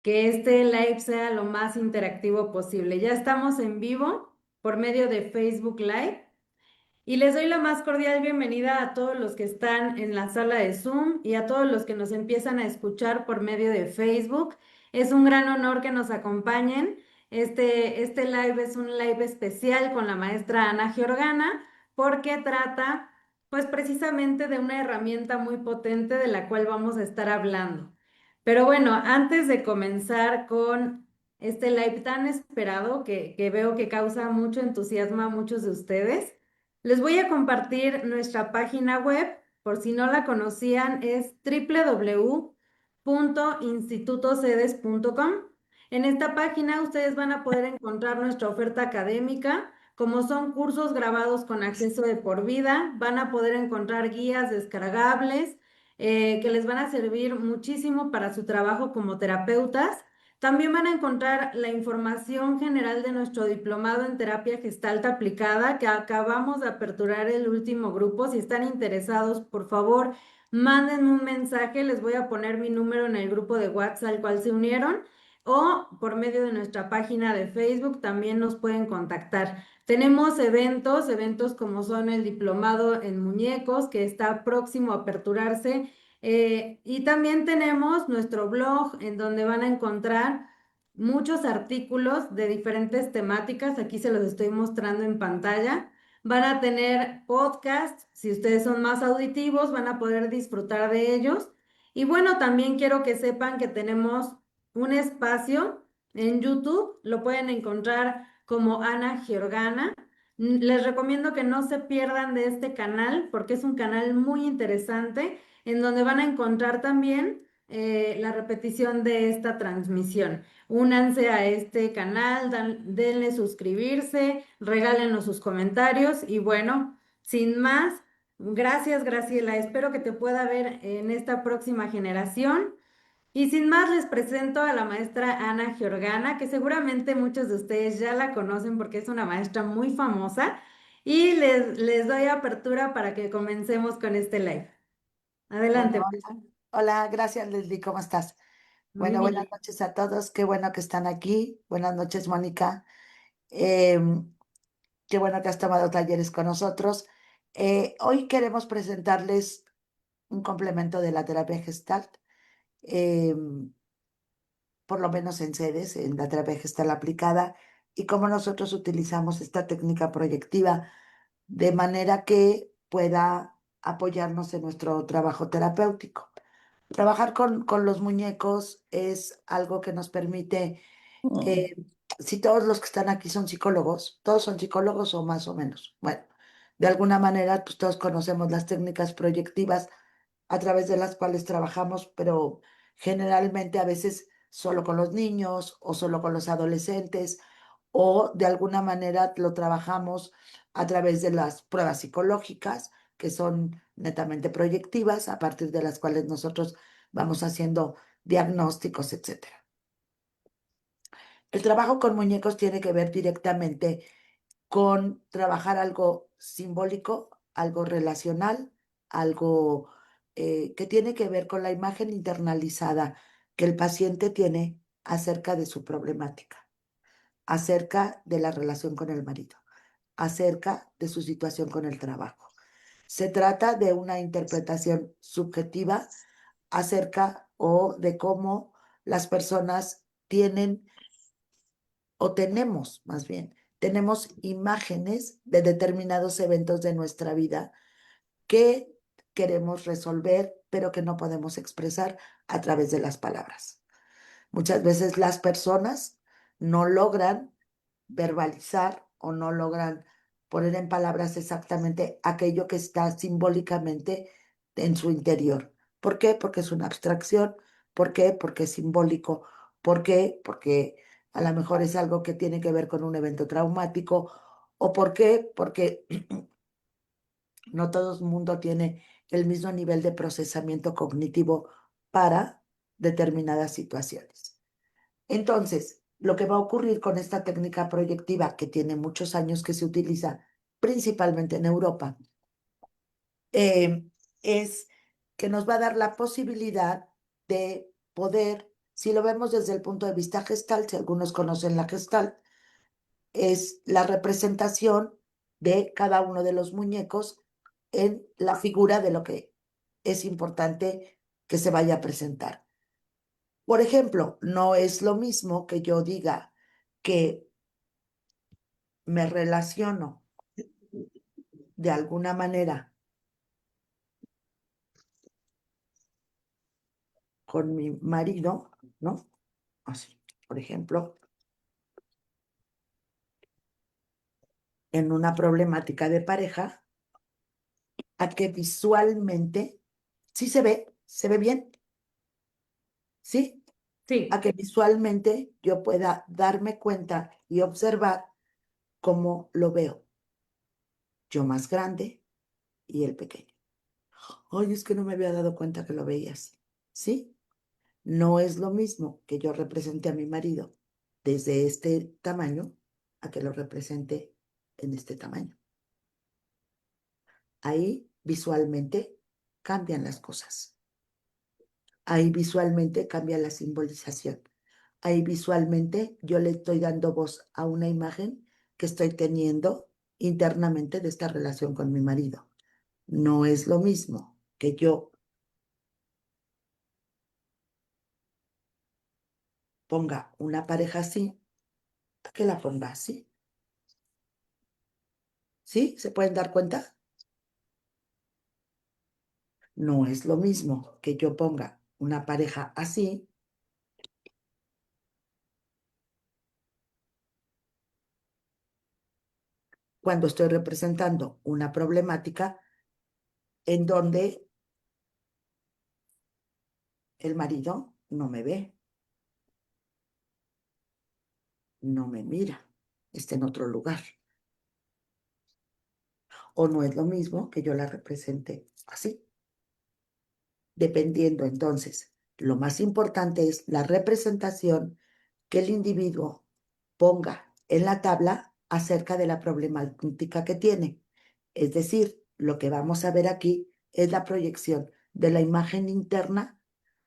que este live sea lo más interactivo posible. Ya estamos en vivo por medio de Facebook Live y les doy la más cordial bienvenida a todos los que están en la sala de Zoom y a todos los que nos empiezan a escuchar por medio de Facebook. Es un gran honor que nos acompañen. Este live es un live especial con la maestra Ana Georgana porque trata pues precisamente de una herramienta muy potente de la cual vamos a estar hablando. Pero bueno, antes de comenzar con este live tan esperado que veo que causa mucho entusiasmo a muchos de ustedes, les voy a compartir nuestra página web, por si no la conocían, es www.institutocedes.com. En esta página ustedes van a poder encontrar nuestra oferta académica, como son cursos grabados con acceso de por vida, van a poder encontrar guías descargables que les van a servir muchísimo para su trabajo como terapeutas. También van a encontrar la información general de nuestro diplomado en terapia gestalt aplicada, que acabamos de aperturar el último grupo. Si están interesados, por favor, manden un mensaje. Les voy a poner mi número en el grupo de WhatsApp al cual se unieron o por medio de nuestra página de Facebook también nos pueden contactar. Tenemos eventos como son el diplomado en muñecos que está próximo a aperturarse, y también tenemos nuestro blog en donde van a encontrar muchos artículos de diferentes temáticas. Aquí se los estoy mostrando en pantalla. Van a tener podcast, si ustedes son más auditivos, van a poder disfrutar de ellos. Y bueno, también quiero que sepan que tenemos un espacio en YouTube, lo pueden encontrar como Ana Georgana. Les recomiendo que no se pierdan de este canal porque es un canal muy interesante en donde van a encontrar también la repetición de esta transmisión. Únanse a este canal, denle suscribirse, regálenos sus comentarios y bueno, sin más, gracias Graciela, espero que te pueda ver en esta próxima generación. Y sin más, les presento a la maestra Ana Georgana, que seguramente muchos de ustedes ya la conocen porque es una maestra muy famosa. Y les doy apertura para que comencemos con este live. Bueno, Adelante, maestra. hola, gracias Leslie, ¿cómo estás? Muy Bueno, buenas bien. noches a todos, qué bueno que están aquí. Buenas noches, Mónica. Em, Qué bueno que has tomado talleres con nosotros. Hoy queremos presentarles un complemento de la terapia Gestalt, em, por lo menos en sedes, en la terapia Gestalt aplicada, y cómo nosotros utilizamos esta técnica proyectiva de manera que pueda apoyarnos en nuestro trabajo terapéutico. Trabajar con los muñecos es algo que nos permite, eh, si todos los que están aquí son psicólogos, todos son psicólogos o más o menos. Bueno, de alguna manera, pues todos conocemos las técnicas proyectivas a través de las cuales trabajamos, pero generalmente a veces solo con los niños o solo con los adolescentes o de alguna manera lo trabajamos a través de las pruebas psicológicas, que son netamente proyectivas, a partir de las cuales nosotros vamos haciendo diagnósticos, etcétera. El trabajo con muñecos tiene que ver directamente con trabajar algo simbólico, algo relacional, algo que tiene que ver con la imagen internalizada que el paciente tiene acerca de su problemática, acerca de la relación con el marido, acerca de su situación con el trabajo. Se trata de una interpretación subjetiva acerca o de cómo las personas tienen o tenemos, más bien, tenemos imágenes de determinados eventos de nuestra vida que queremos resolver, pero que no podemos expresar a través de las palabras. Muchas veces las personas no logran verbalizar o no logran poner en palabras exactamente aquello que está simbólicamente en su interior. ¿Por qué? Porque es una abstracción. ¿Por qué? Porque es simbólico. ¿Por qué? Porque a lo mejor es algo que tiene que ver con un evento traumático. ¿O por qué? Porque no todo el mundo tiene el mismo nivel de procesamiento cognitivo para determinadas situaciones. Entonces, lo que va a ocurrir con esta técnica proyectiva, que tiene muchos años que se utiliza principalmente en Europa, eh, es que nos va a dar la posibilidad de poder Si lo vemos desde el punto de vista Gestalt, si algunos conocen la Gestalt, es la representación de cada uno de los muñecos en la figura de lo que es importante que se vaya a presentar. Por ejemplo, no es lo mismo que yo diga que me relaciono de alguna manera con mi marido, ¿no? Así, por ejemplo, en una problemática de pareja, a que visualmente, sí se ve bien, ¿sí? A Sí, que visualmente yo pueda darme cuenta y observar cómo lo veo, yo más grande y él pequeño. Ay, es que no me había dado cuenta que lo veías, ¿sí? No es lo mismo que yo represente a mi marido desde este tamaño a que lo represente en este tamaño. Ahí visualmente cambian las cosas. Ahí visualmente cambia la simbolización. Ahí visualmente yo le estoy dando voz a una imagen que estoy teniendo internamente de esta relación con mi marido. No es lo mismo que yo ponga una pareja así a que la ponga así. ¿Sí? ¿Se pueden dar cuenta? No es lo mismo que yo ponga una pareja así cuando estoy representando una problemática en donde el marido no me ve, no me mira, está en otro lugar. O no es lo mismo que yo la represente así. Dependiendo entonces, lo más importante es la representación que el individuo ponga en la tabla acerca de la problemática que tiene. Es decir, lo que vamos a ver aquí es la proyección de la imagen interna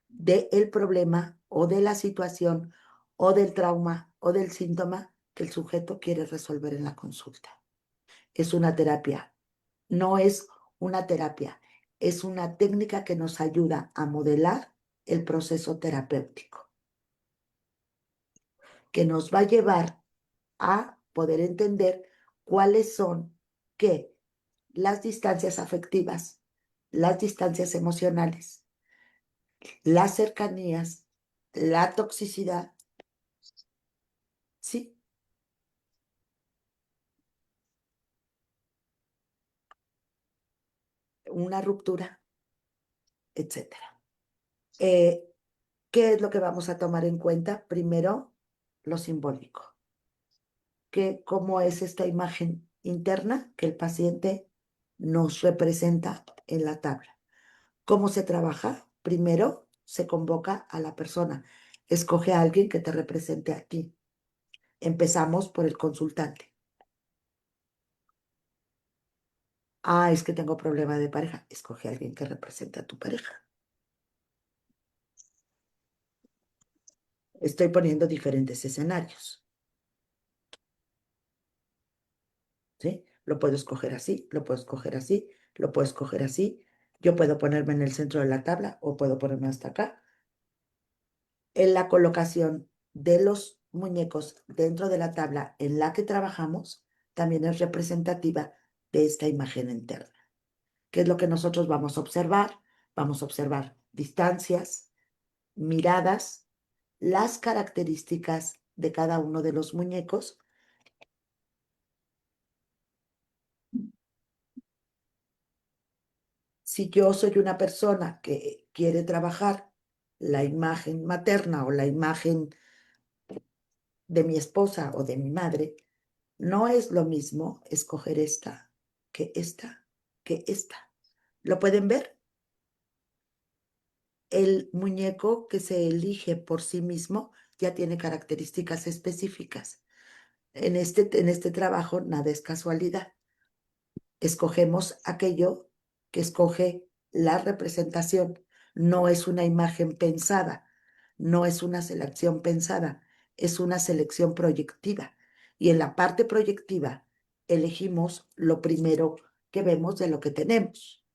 del problema o de la situación o del trauma o del síntoma que el sujeto quiere resolver en la consulta. Es una terapia, no es una terapia, es una técnica que nos ayuda a modelar el proceso terapéutico, que nos va a llevar a poder entender cuáles son que las distancias afectivas, las distancias emocionales, las cercanías, la toxicidad, sí, una ruptura, etcétera. Eh, ¿Qué es lo que vamos a tomar en cuenta? Primero, lo simbólico, que cómo es esta imagen interna que el paciente nos representa en la tabla. ¿Cómo se trabaja? Primero, se convoca a la persona. Escoge a alguien que te represente a ti. Empezamos por el consultante. Ah, es que tengo problema de pareja. Escoge a alguien que represente a tu pareja. Estoy poniendo diferentes escenarios, ¿sí? Lo puedo escoger así, lo puedo escoger así, lo puedo escoger así. Yo puedo ponerme en el centro de la tabla o puedo ponerme hasta acá. En la colocación de los muñecos dentro de la tabla en la que trabajamos también es representativa de esta imagen interna. ¿Qué es lo que nosotros vamos a observar? Vamos a observar distancias, miradas, las características de cada uno de los muñecos. Si yo soy una persona que quiere trabajar la imagen materna o la imagen de mi esposa o de mi madre, no es lo mismo escoger esta que esta que esta. ¿Lo pueden ver? El muñeco que se elige por sí mismo ya tiene características específicas. En este trabajo nada es casualidad. Escogemos aquello que escoge la representación. No es una imagen pensada, No es una selección pensada, es una selección proyectiva. Y en la parte proyectiva elegimos lo primero que vemos de lo que tenemos.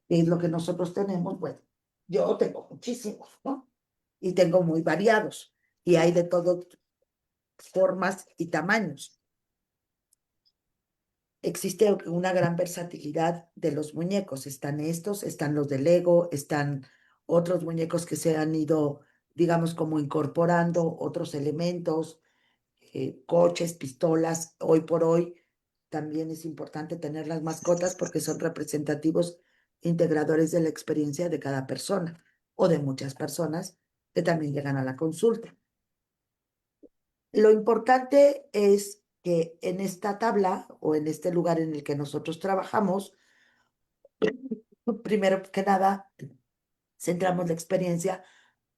¿Qué es lo que nosotros tenemos? Bueno, yo tengo muchísimos, ¿no? Y tengo muy variados. Y hay de todas formas y tamaños. Existe una gran versatilidad de los muñecos. Están estos, están los de Lego, están otros muñecos que se han ido, digamos, como incorporando otros elementos, coches, pistolas. Hoy por hoy también es importante tener las mascotas porque son representativos integradores de la experiencia de cada persona o de muchas personas que también llegan a la consulta. Lo importante es que en esta tabla o en este lugar en el que nosotros trabajamos, primero que nada, centramos la experiencia,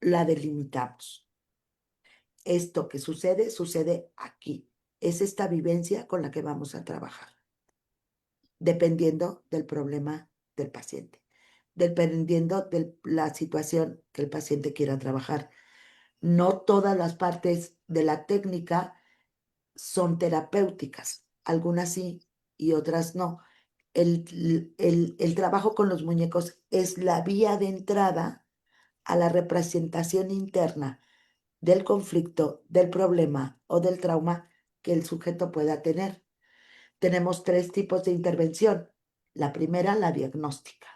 la delimitamos. Esto que sucede, sucede aquí. Es esta vivencia con la que vamos a trabajar, dependiendo del problema del paciente, dependiendo de la situación que el paciente quiera trabajar. No todas las partes de la técnica son terapéuticas, algunas sí y otras no. El trabajo con los muñecos es la vía de entrada a la representación interna del conflicto, del problema o del trauma que el sujeto pueda tener. Tenemos tres tipos de intervención. La primera, la diagnóstica.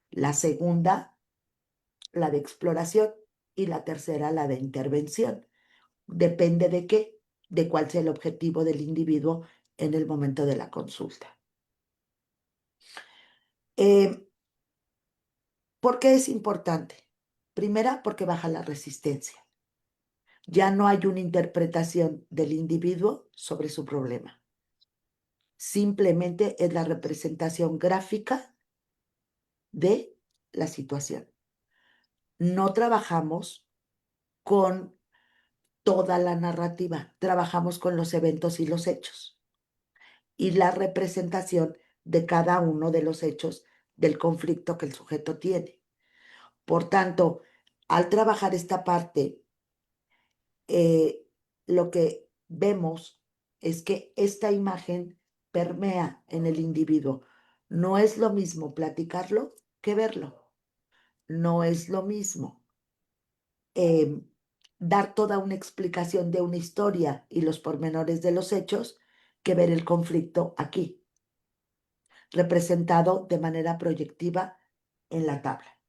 La segunda, la de exploración. Y la tercera, la de intervención. Depende de qué, de cuál sea el objetivo del individuo en el momento de la consulta. ¿Por qué es importante? Primera, porque baja la resistencia. Ya no hay una interpretación del individuo sobre su problema. Simplemente es la representación gráfica de la situación. No trabajamos con toda la narrativa, trabajamos con los eventos y los hechos y la representación de cada uno de los hechos del conflicto que el sujeto tiene. Por tanto, al trabajar esta parte, lo que vemos es que esta imagen permea en el individuo. No es lo mismo platicarlo que verlo. No es lo mismo dar toda una explicación de una historia y los pormenores de los hechos que ver el conflicto aquí, representado de manera proyectiva en la tabla.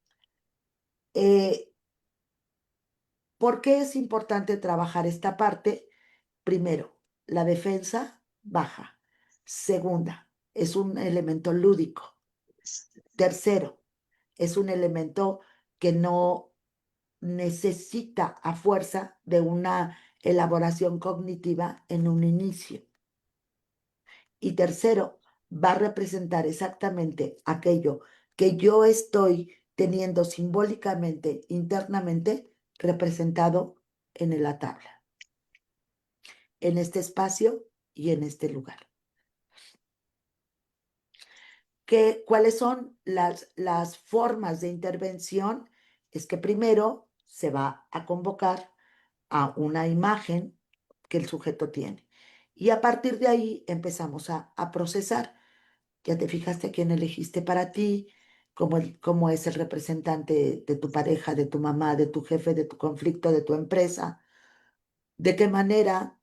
¿Por qué es importante trabajar esta parte? Primero, la defensa baja. Segunda, es un elemento lúdico. Tercero, es un elemento que no necesita a fuerza de una elaboración cognitiva en un inicio. Y tercero, va a representar exactamente aquello que yo estoy teniendo simbólicamente, internamente, representado en la tabla, en este espacio y en este lugar. ¿Cuáles son las formas de intervención? Es que primero se va a convocar a una imagen que el sujeto tiene. Y a partir de ahí empezamos a procesar. Ya te fijaste a quién elegiste para ti, cómo es el representante de tu pareja, de tu mamá, de tu jefe, de tu conflicto, de tu empresa, de qué manera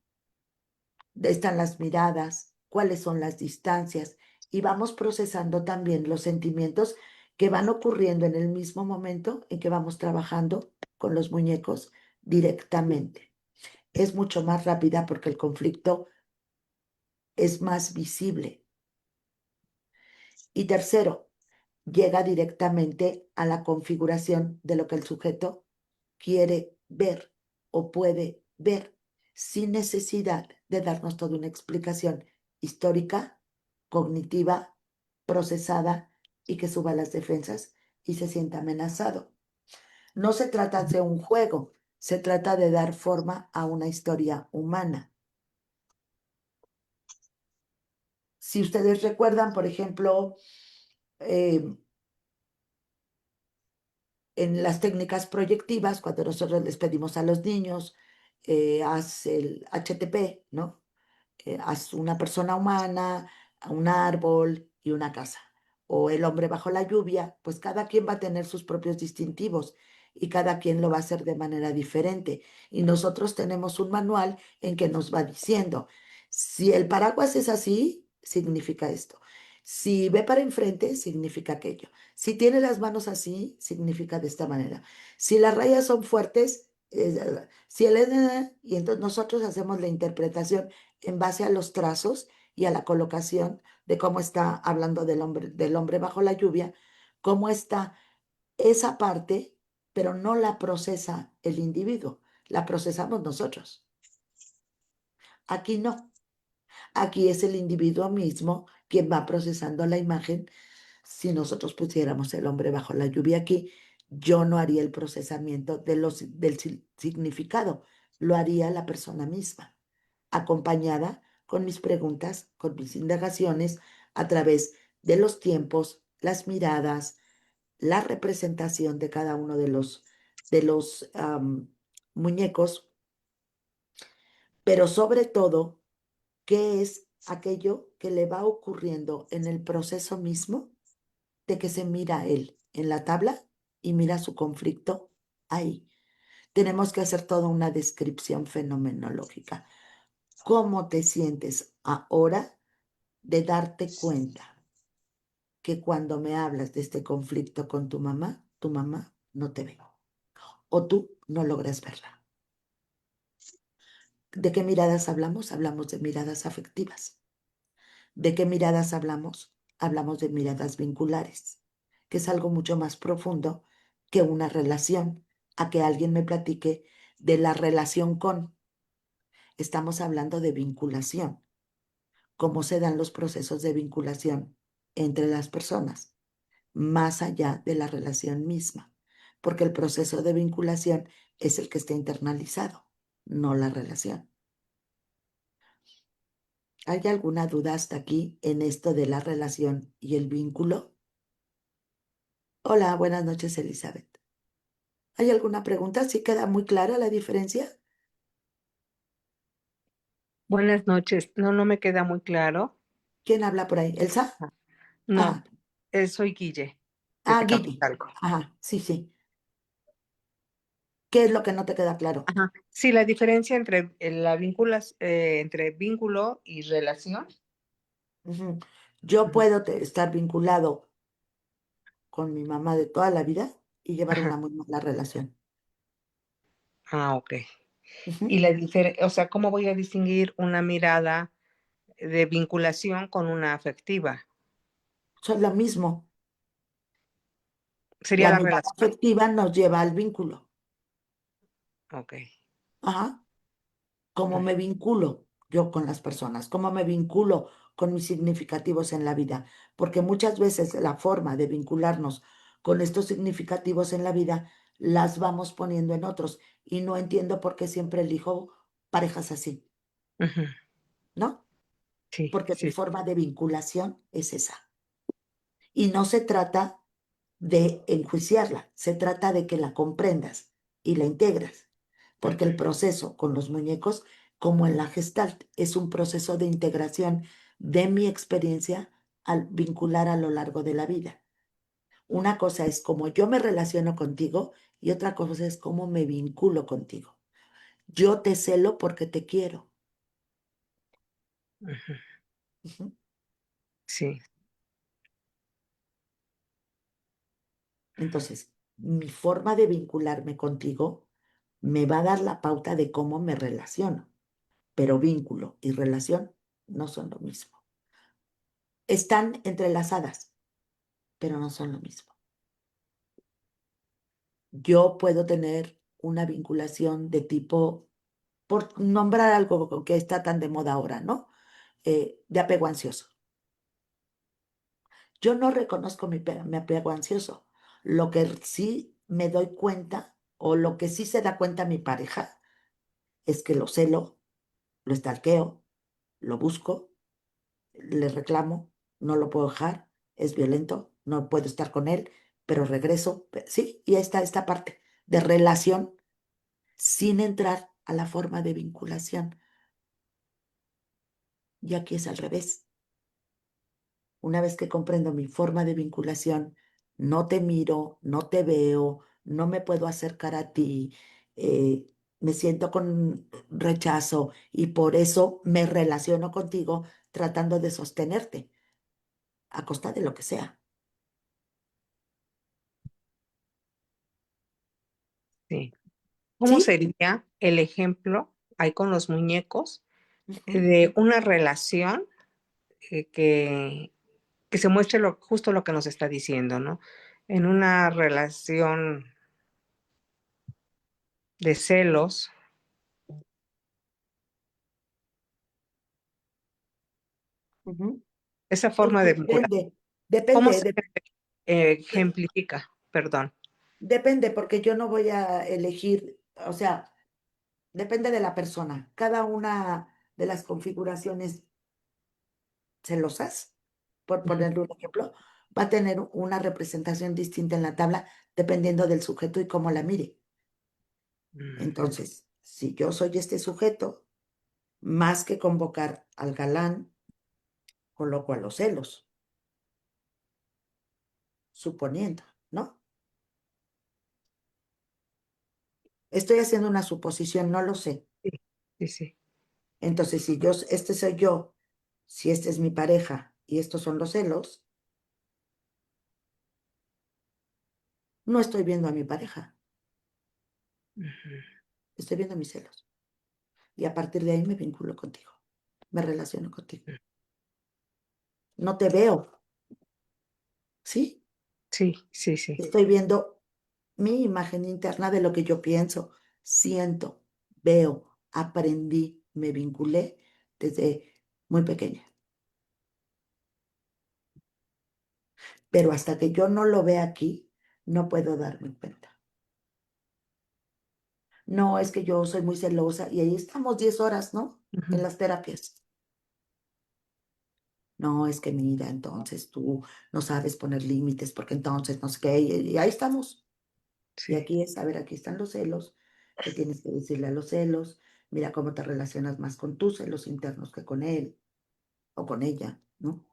están las miradas, cuáles son las distancias, y vamos procesando también los sentimientos que van ocurriendo en el mismo momento en que vamos trabajando con los muñecos directamente. Es mucho más rápida porque el conflicto es más visible. Y tercero, llega directamente a la configuración de lo que el sujeto quiere ver o puede ver, sin necesidad de darnos toda una explicación histórica, cognitiva, procesada y que suba las defensas y se sienta amenazado. No se trata de un juego, se trata de dar forma a una historia humana. Si ustedes recuerdan, por ejemplo, en las técnicas proyectivas, cuando nosotros les pedimos a los niños, haz el HTP, ¿no? Haz una persona humana, a un árbol y una casa. O el hombre bajo la lluvia, pues cada quien va a tener sus propios distintivos y cada quien lo va a hacer de manera diferente. Y nosotros tenemos un manual en que nos va diciendo, si el paraguas es así, significa esto. Si ve para enfrente, significa aquello. Si tiene las manos así, significa de esta manera. Si las rayas son fuertes, si él es, y entonces nosotros hacemos la interpretación en base a los trazos y a la colocación de cómo está hablando del hombre bajo la lluvia, cómo está esa parte, pero no la procesa el individuo, la procesamos nosotros. Aquí no, aquí es el individuo mismo quien va procesando la imagen. Si nosotros pusiéramos el hombre bajo la lluvia aquí, yo no haría el procesamiento del significado, lo haría la persona misma, acompañada con mis preguntas, con mis indagaciones a través de los tiempos, las miradas, la representación de cada uno de los muñecos, pero sobre todo, qué es aquello que le va ocurriendo en el proceso mismo de que se mira él en la tabla y mira su conflicto ahí. Tenemos que hacer toda una descripción fenomenológica. ¿Cómo te sientes ahora de darte cuenta que cuando me hablas de este conflicto con tu mamá no te ve o tú no logras verla? ¿De qué miradas hablamos? Hablamos de miradas afectivas. ¿De qué miradas hablamos? Hablamos de miradas vinculares, que es algo mucho más profundo que una relación, a que alguien me platique de la relación con. Estamos hablando de vinculación, cómo se dan los procesos de vinculación entre las personas, más allá de la relación misma, porque el proceso de vinculación es el que está internalizado, no la relación. ¿Hay alguna duda hasta aquí en esto de la relación y el vínculo? Hola, buenas noches, Elizabeth. ¿Hay alguna pregunta? ¿Sí queda muy clara la diferencia? Buenas noches. No, no me queda muy claro. ¿Quién habla por ahí? ¿Elsa? Ah, no, Ajá. soy Guille, de Ah, Guille. Tecamachalco. Ajá, sí, sí. ¿Qué es lo que no te queda claro? Ajá. Sí, la diferencia entre entre vínculo y relación. Ujú. Yo Ujú. puedo estar vinculado con mi mamá de toda la vida y llevar Ajá. una muy mala relación. Ah, okey. Y Ujú. la diferencia, o sea, ¿cómo voy a distinguir una mirada de vinculación con una afectiva? Son lo mismo. ¿Sería La la mirada relación? afectiva nos lleva al vínculo. Okey. Ajá. ¿Cómo Mm, me vinculo yo con las personas? ¿Cómo me vinculo con mis significativos en la vida? Porque muchas veces la forma de vincularnos con estos significativos en la vida las vamos poniendo en otros y no entiendo por qué siempre elijo parejas así, ujú. ¿no? Sí, Porque mi sí. forma de vinculación es esa. Y no se trata de enjuiciarla, se trata de que la comprendas y la integras, porque Ujú, el proceso con los muñecos, como en la Gestalt, es un proceso de integración de mi experiencia al vincular a lo largo de la vida. Una cosa es cómo yo me relaciono contigo y otra cosa es cómo me vinculo contigo. Yo te celo porque te quiero. ujú. Ujú. Sí. Entonces, mi forma de vincularme contigo me va a dar la pauta de cómo me relaciono, pero vínculo y relación no son lo mismo. Están entrelazadas, pero no son lo mismo. Yo puedo tener una vinculación de tipo, por nombrar algo que está tan de moda ahora, ¿no? De apego ansioso. Yo no reconozco mi apego ansioso. Lo que sí me doy cuenta o lo que sí se da cuenta mi pareja es que lo celo, lo stalkeo, lo busco, le reclamo, no lo puedo dejar, es violento, no puedo estar con él, pero regreso, sí, y ahí está esta parte de relación sin entrar a la forma de vinculación. Y aquí es al revés. Una vez que comprendo mi forma de vinculación, no te miro, no te veo, no me puedo acercar a ti, me siento con rechazo y por eso me relaciono contigo tratando de sostenerte a costa de lo que sea. Sí. ¿Cómo ¿Sí? sería el ejemplo ahí con los muñecos Ujú, de una relación que se muestre justo lo que nos está diciendo, ¿no? En una relación de celos, ujú. esa Pues forma de vincular, depende, ¿cómo depende, se ejemplifica? Perdón. depende, porque yo no voy a elegir, o sea, depende de la persona. Cada una de las configuraciones celosas, por Ujú. ponerle un ejemplo, va a tener una representación distinta en la tabla dependiendo del sujeto y cómo la mire. Mm, Entonces, si yo soy este sujeto, más que convocar al galán, coloco a los celos, suponiendo, ¿no? Estoy haciendo una suposición, no lo sé. sí, sí, sí. Entonces, si yo, este soy yo, si esta es mi pareja y estos son los celos, no estoy viendo a mi pareja, Ujú. estoy viendo mis celos. Y a partir de ahí me vinculo contigo, me relaciono contigo. No te veo, ¿sí? Sí, sí, sí. Estoy viendo mi imagen interna de lo que yo pienso, siento, veo, aprendí, me vinculé desde muy pequeña. Pero hasta que yo no lo vea aquí, no puedo darme cuenta. No, es que yo soy muy celosa y ahí estamos 10 horas, ¿no? En Ujú. las terapias. No, es que mira, entonces tú no sabes poner límites porque entonces no sé qué, y ahí estamos. Y Sí, aquí es, a ver, aquí están los celos, ¿qué tienes que decirle a los celos? Mira cómo te relacionas más con tus celos internos que con él o con ella, ¿no?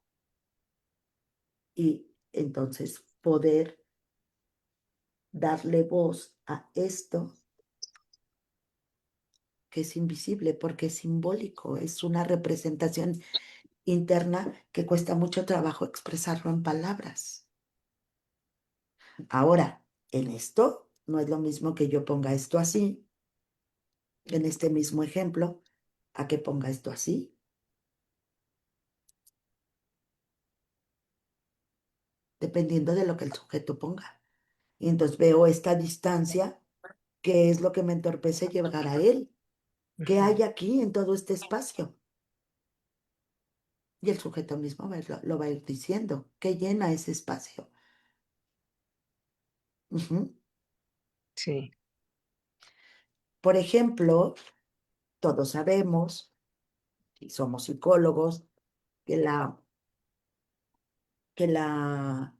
Y entonces poder darle voz a esto que es invisible porque es simbólico, es una representación interna que cuesta mucho trabajo expresarlo en palabras. Ahora, en esto no es lo mismo que yo ponga esto así, en este mismo ejemplo, a que ponga esto así, dependiendo de lo que el sujeto ponga. Y entonces veo esta distancia, que es lo que me entorpece llegar a él. ¿Qué ujú, hay aquí en todo este espacio? Y el sujeto mismo lo va a ir diciendo, ¿qué llena ese espacio? Ujú. sí. Por ejemplo, todos sabemos, y somos psicólogos, que que la,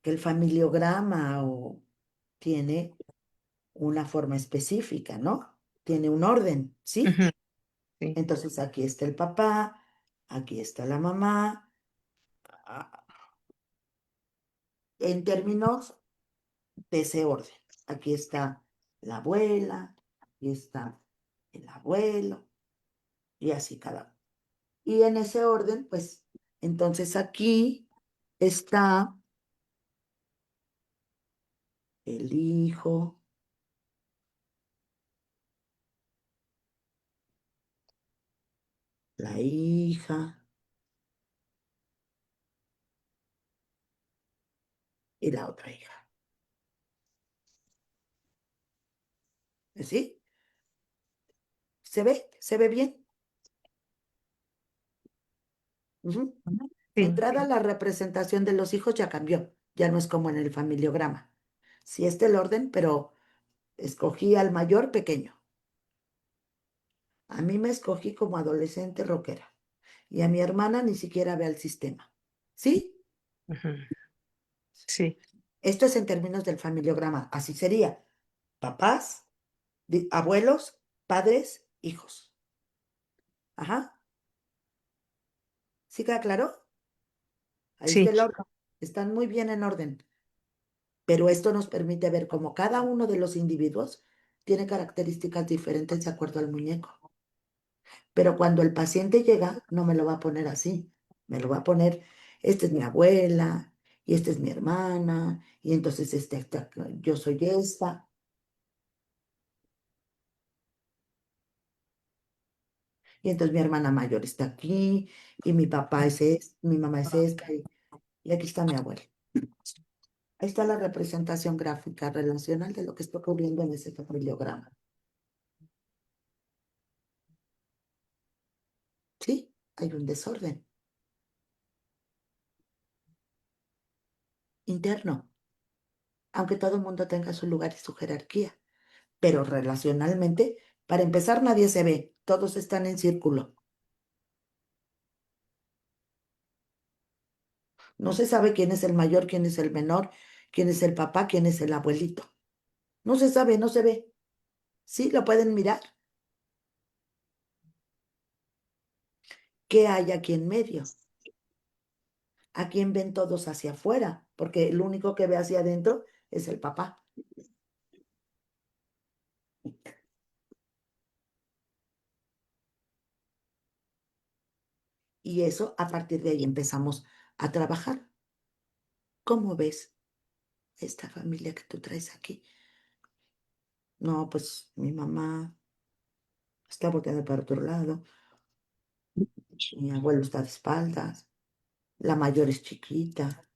que el familiograma tiene una forma específica, ¿no? Tiene un orden, ¿sí? Ujú, sí. Entonces aquí está el papá, aquí está la mamá, ah, en términos de ese orden. Aquí está la abuela, aquí está el abuelo, y así cada uno. Y en ese orden, pues, entonces aquí está el hijo, la hija y la otra hija. ¿Sí? ¿Se ve? ¿Se ve bien? Ujú. De Sí. entrada, la representación de los hijos ya cambió, ya no es como en el familiograma. Sí está el orden, pero escogí al mayor pequeño. A mí me escogí como adolescente rockera y a mi hermana ni siquiera ve al sistema. ¿Sí? Ujú, sí. Esto es en términos del familiograma. Así sería. Papás, abuelos, padres, hijos. Ajá. ¿Sí queda claro? Ahí está Sí, el orden. Están muy bien en orden. Pero esto nos permite ver cómo cada uno de los individuos tiene características diferentes de acuerdo al muñeco. Pero cuando el paciente llega, no me lo va a poner así. Me lo va a poner, esta es mi abuela, y esta es mi hermana, y entonces yo soy esta. Y entonces mi hermana mayor está aquí, y mi papá es mi mamá es esta, y aquí está mi abuela. Ahí está la representación gráfica relacional de lo que está ocurriendo en ese familiograma. Sí, hay un desorden interno, aunque todo el mundo tenga su lugar y su jerarquía. Pero relacionalmente, para empezar, nadie se ve, todos están en círculo. No se sabe quién es el mayor, quién es el menor, quién es el papá, quién es el abuelito. No se sabe, no se ve. Sí, lo pueden mirar. ¿Qué hay aquí en medio? ¿A quién ven todos hacia afuera? Porque el único que ve hacia adentro es el papá. Y eso, a partir de ahí empezamos a trabajar. ¿Cómo ves esta familia que tú traes aquí? No, pues mi mamá está volteando para otro lado, mi abuelo está de espaldas, la mayor es chiquita,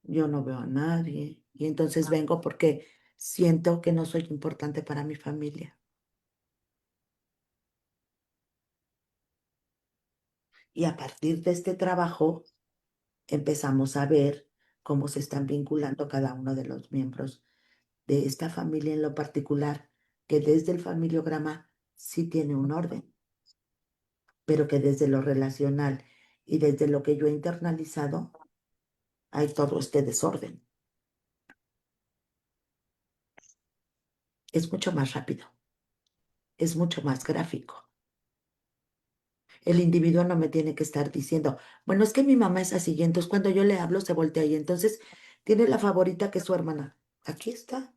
yo no veo a nadie. Y entonces vengo porque siento que no soy importante para mi familia. Y a partir de este trabajo empezamos a ver cómo se están vinculando cada uno de los miembros de esta familia en lo particular, que desde el familiograma sí tiene un orden, pero que desde lo relacional y desde lo que yo he internalizado, hay todo este desorden. Es mucho más rápido, es mucho más gráfico. El individuo no me tiene que estar diciendo, bueno, es que mi mamá es así, y entonces cuando yo le hablo se voltea y entonces tiene la favorita que es su hermana. Aquí está.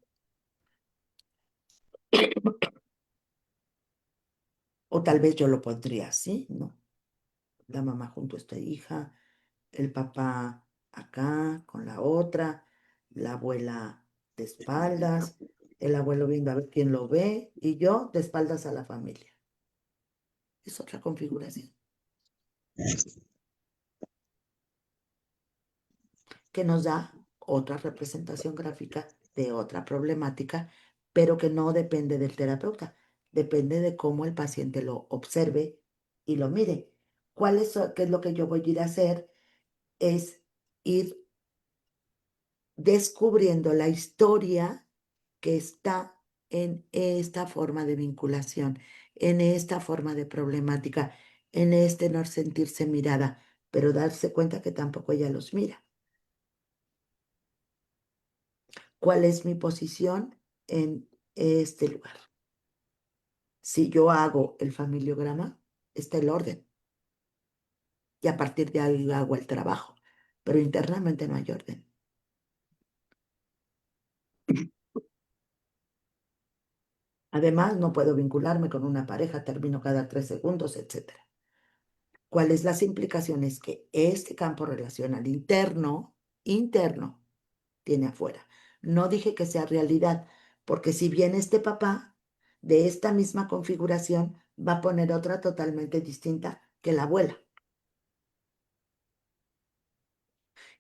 O tal vez yo lo pondría así, ¿no? La mamá junto a esta hija, el papá acá con la otra, la abuela de espaldas, el abuelo viendo a ver quién lo ve y yo de espaldas a la familia. Es otra configuración que nos da otra representación gráfica de otra problemática, pero que no depende del terapeuta, depende de cómo el paciente lo observe y lo mire. ¿Qué es lo que yo voy a ir a hacer? Es ir descubriendo la historia que está en esta forma de vinculación, en esta forma de problemática, en este no sentirse mirada, pero darse cuenta que tampoco ella los mira. ¿Cuál es mi posición en este lugar? Si yo hago el familiograma, está el orden y a partir de ahí hago el trabajo, pero internamente no hay orden. Además, no puedo vincularme con una pareja, termino cada 3 segundos, etcétera. ¿Cuáles las implicaciones que este campo relacional interno, tiene afuera? No dije que sea realidad, porque si bien este papá de esta misma configuración va a poner otra totalmente distinta que la abuela.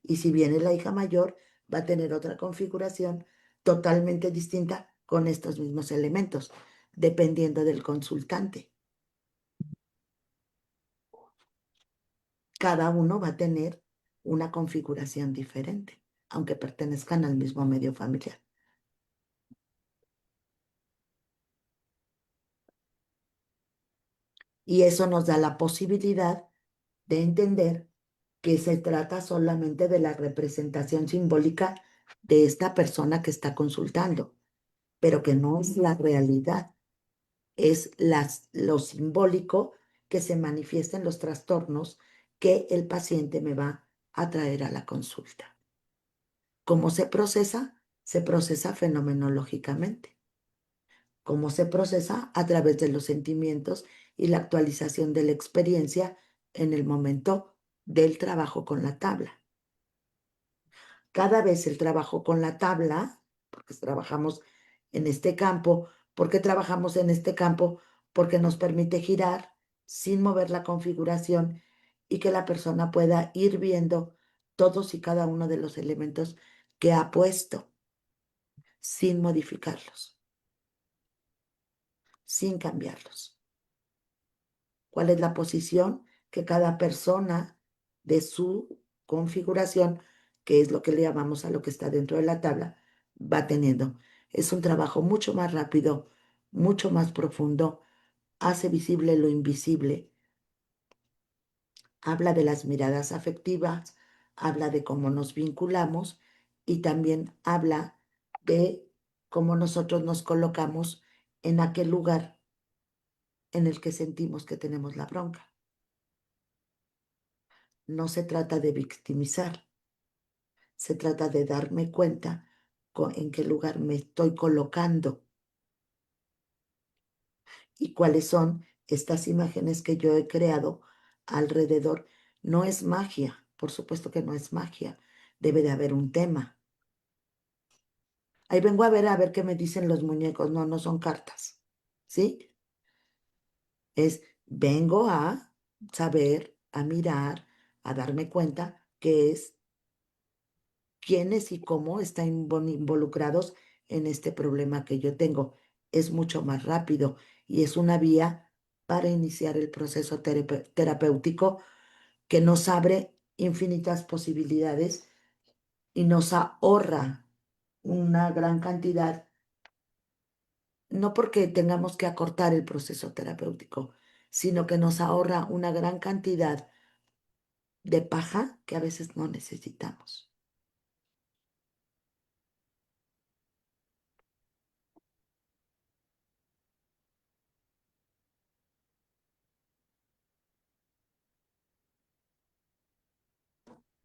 Y si viene la hija mayor, va a tener otra configuración totalmente distinta con estos mismos elementos, dependiendo del consultante. Cada uno va a tener una configuración diferente, aunque pertenezcan al mismo medio familiar. Y eso nos da la posibilidad de entender que se trata solamente de la representación simbólica de esta persona que está consultando, pero que no es la realidad, es lo simbólico que se manifiesta en los trastornos que el paciente me va a traer a la consulta. ¿Cómo se procesa? Se procesa fenomenológicamente. ¿Cómo se procesa? A través de los sentimientos y la actualización de la experiencia en el momento del trabajo con la tabla. Cada vez el trabajo con la tabla, porque trabajamos en este campo, ¿por qué trabajamos en este campo? Porque nos permite girar sin mover la configuración y que la persona pueda ir viendo todos y cada uno de los elementos que ha puesto sin modificarlos, sin cambiarlos. ¿Cuál es la posición que cada persona de su configuración, que es lo que le llamamos a lo que está dentro de la tabla, va teniendo? Es un trabajo mucho más rápido, mucho más profundo, hace visible lo invisible, habla de las miradas afectivas, habla de cómo nos vinculamos y también habla de cómo nosotros nos colocamos en aquel lugar en el que sentimos que tenemos la bronca. No se trata de victimizar, se trata de darme cuenta en qué lugar me estoy colocando y cuáles son estas imágenes que yo he creado alrededor. No es magia, por supuesto que no es magia, debe de haber un tema. Ahí vengo a ver qué me dicen los muñecos. No, no son cartas, ¿sí? Vengo a saber, a mirar, a darme cuenta que es quiénes y cómo están involucrados en este problema que yo tengo. Es mucho más rápido y es una vía para iniciar el proceso terapéutico que nos abre infinitas posibilidades y nos ahorra una gran cantidad, no porque tengamos que acortar el proceso terapéutico, sino que nos ahorra una gran cantidad de paja que a veces no necesitamos.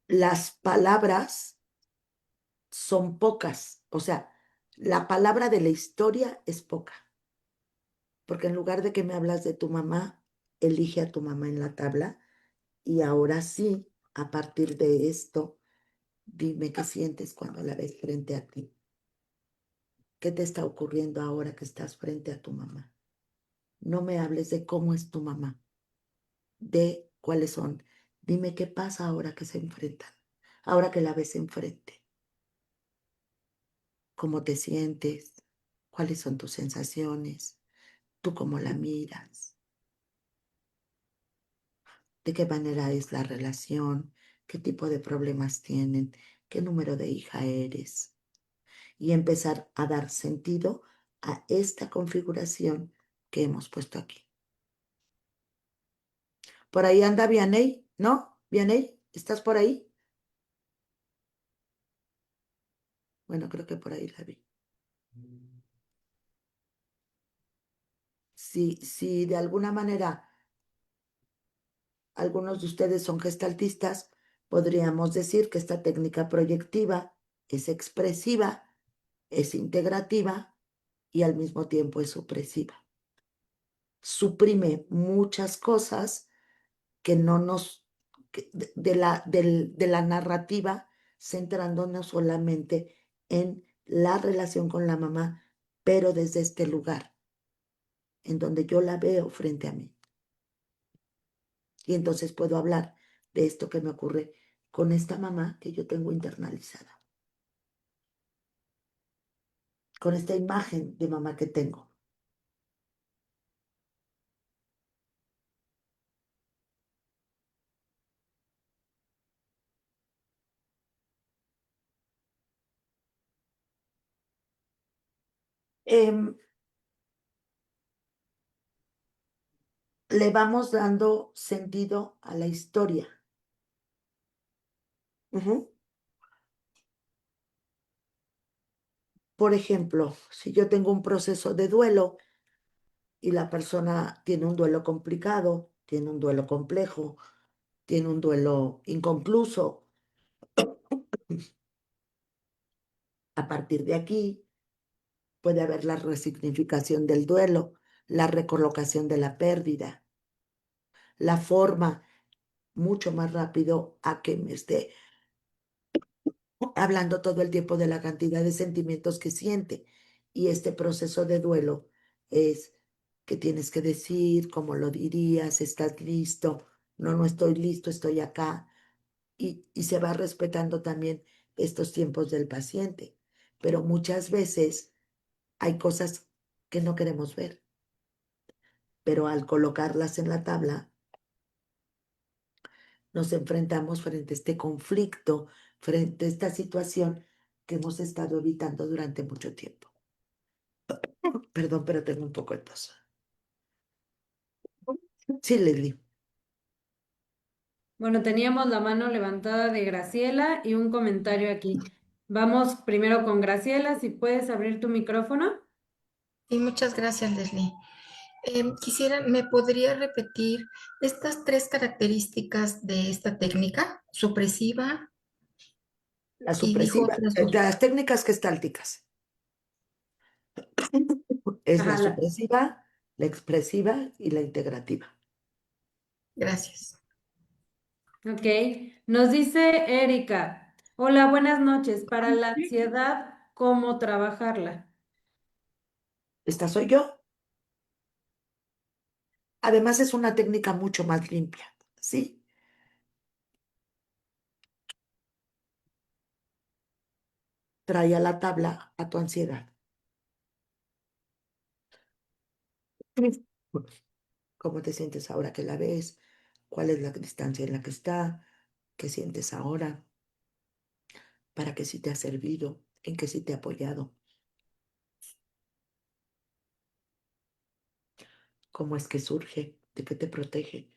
Las palabras son pocas, o sea, la palabra de la historia es poca, porque en lugar de que me hablas de tu mamá, elige a tu mamá en la tabla y ahora sí, a partir de esto, dime qué sientes cuando la ves frente a ti. ¿Qué te está ocurriendo ahora que estás frente a tu mamá? No me hables de cómo es tu mamá, de cuáles son. Dime qué pasa ahora que se enfrentan, ahora que la ves enfrente. ¿Cómo te sientes? ¿Cuáles son tus sensaciones? ¿Tú cómo la miras? ¿De qué manera es la relación? ¿Qué tipo de problemas tienen? ¿Qué número de hija eres? Y empezar a dar sentido a esta configuración que hemos puesto aquí. Por ahí anda Vianey, ¿no? Vianey, ¿estás por ahí? Bueno, creo que por ahí la vi. Si de alguna manera algunos de ustedes son gestaltistas, podríamos decir que esta técnica proyectiva es expresiva, es integrativa y al mismo tiempo es supresiva. Suprime muchas cosas que no nos, de la narrativa, centrándonos solamente en la relación con la mamá, pero desde este lugar, en donde yo la veo frente a mí. Y entonces puedo hablar de esto que me ocurre con esta mamá que yo tengo internalizada, con esta imagen de mamá que tengo. Le vamos dando sentido a la historia. Por ejemplo, si yo tengo un proceso de duelo y la persona tiene un duelo complicado, tiene un duelo complejo, tiene un duelo inconcluso, a partir de aquí puede haber la resignificación del duelo, la recolocación de la pérdida, la forma mucho más rápido a que me esté hablando todo el tiempo de la cantidad de sentimientos que siente. Y este proceso de duelo es que tienes que decir, cómo lo dirías, estás listo, no, no estoy listo, estoy acá. Y se va respetando también estos tiempos del paciente. Pero muchas veces hay cosas que no queremos ver, pero al colocarlas en la tabla, nos enfrentamos frente a este conflicto, frente a esta situación que hemos estado evitando durante mucho tiempo. Perdón, pero tengo un poco de tos. Sí, Leslie. Bueno, teníamos la mano levantada de Graciela y un comentario aquí. Vamos primero con Graciela, si puedes abrir tu micrófono. Y muchas gracias, Leslie. Quisiera, ¿me podría repetir estas tres características de esta técnica? Supresiva La y dijo supresiva, otras dos. las técnicas gestálticas es la Ajá, supresiva, la expresiva y la integrativa. Gracias. ok. Nos dice Erika. Hola, buenas noches. Para la ansiedad, ¿cómo trabajarla? Esta soy yo. Además es una técnica mucho más limpia, ¿sí? Trae a la tabla a tu ansiedad. ¿Cómo te sientes ahora que la ves? ¿Cuál es la distancia en la que está? ¿Qué sientes ahora? ¿Para qué sí te ha servido? ¿En qué sí te ha apoyado? ¿Cómo es que surge? ¿De qué te protege?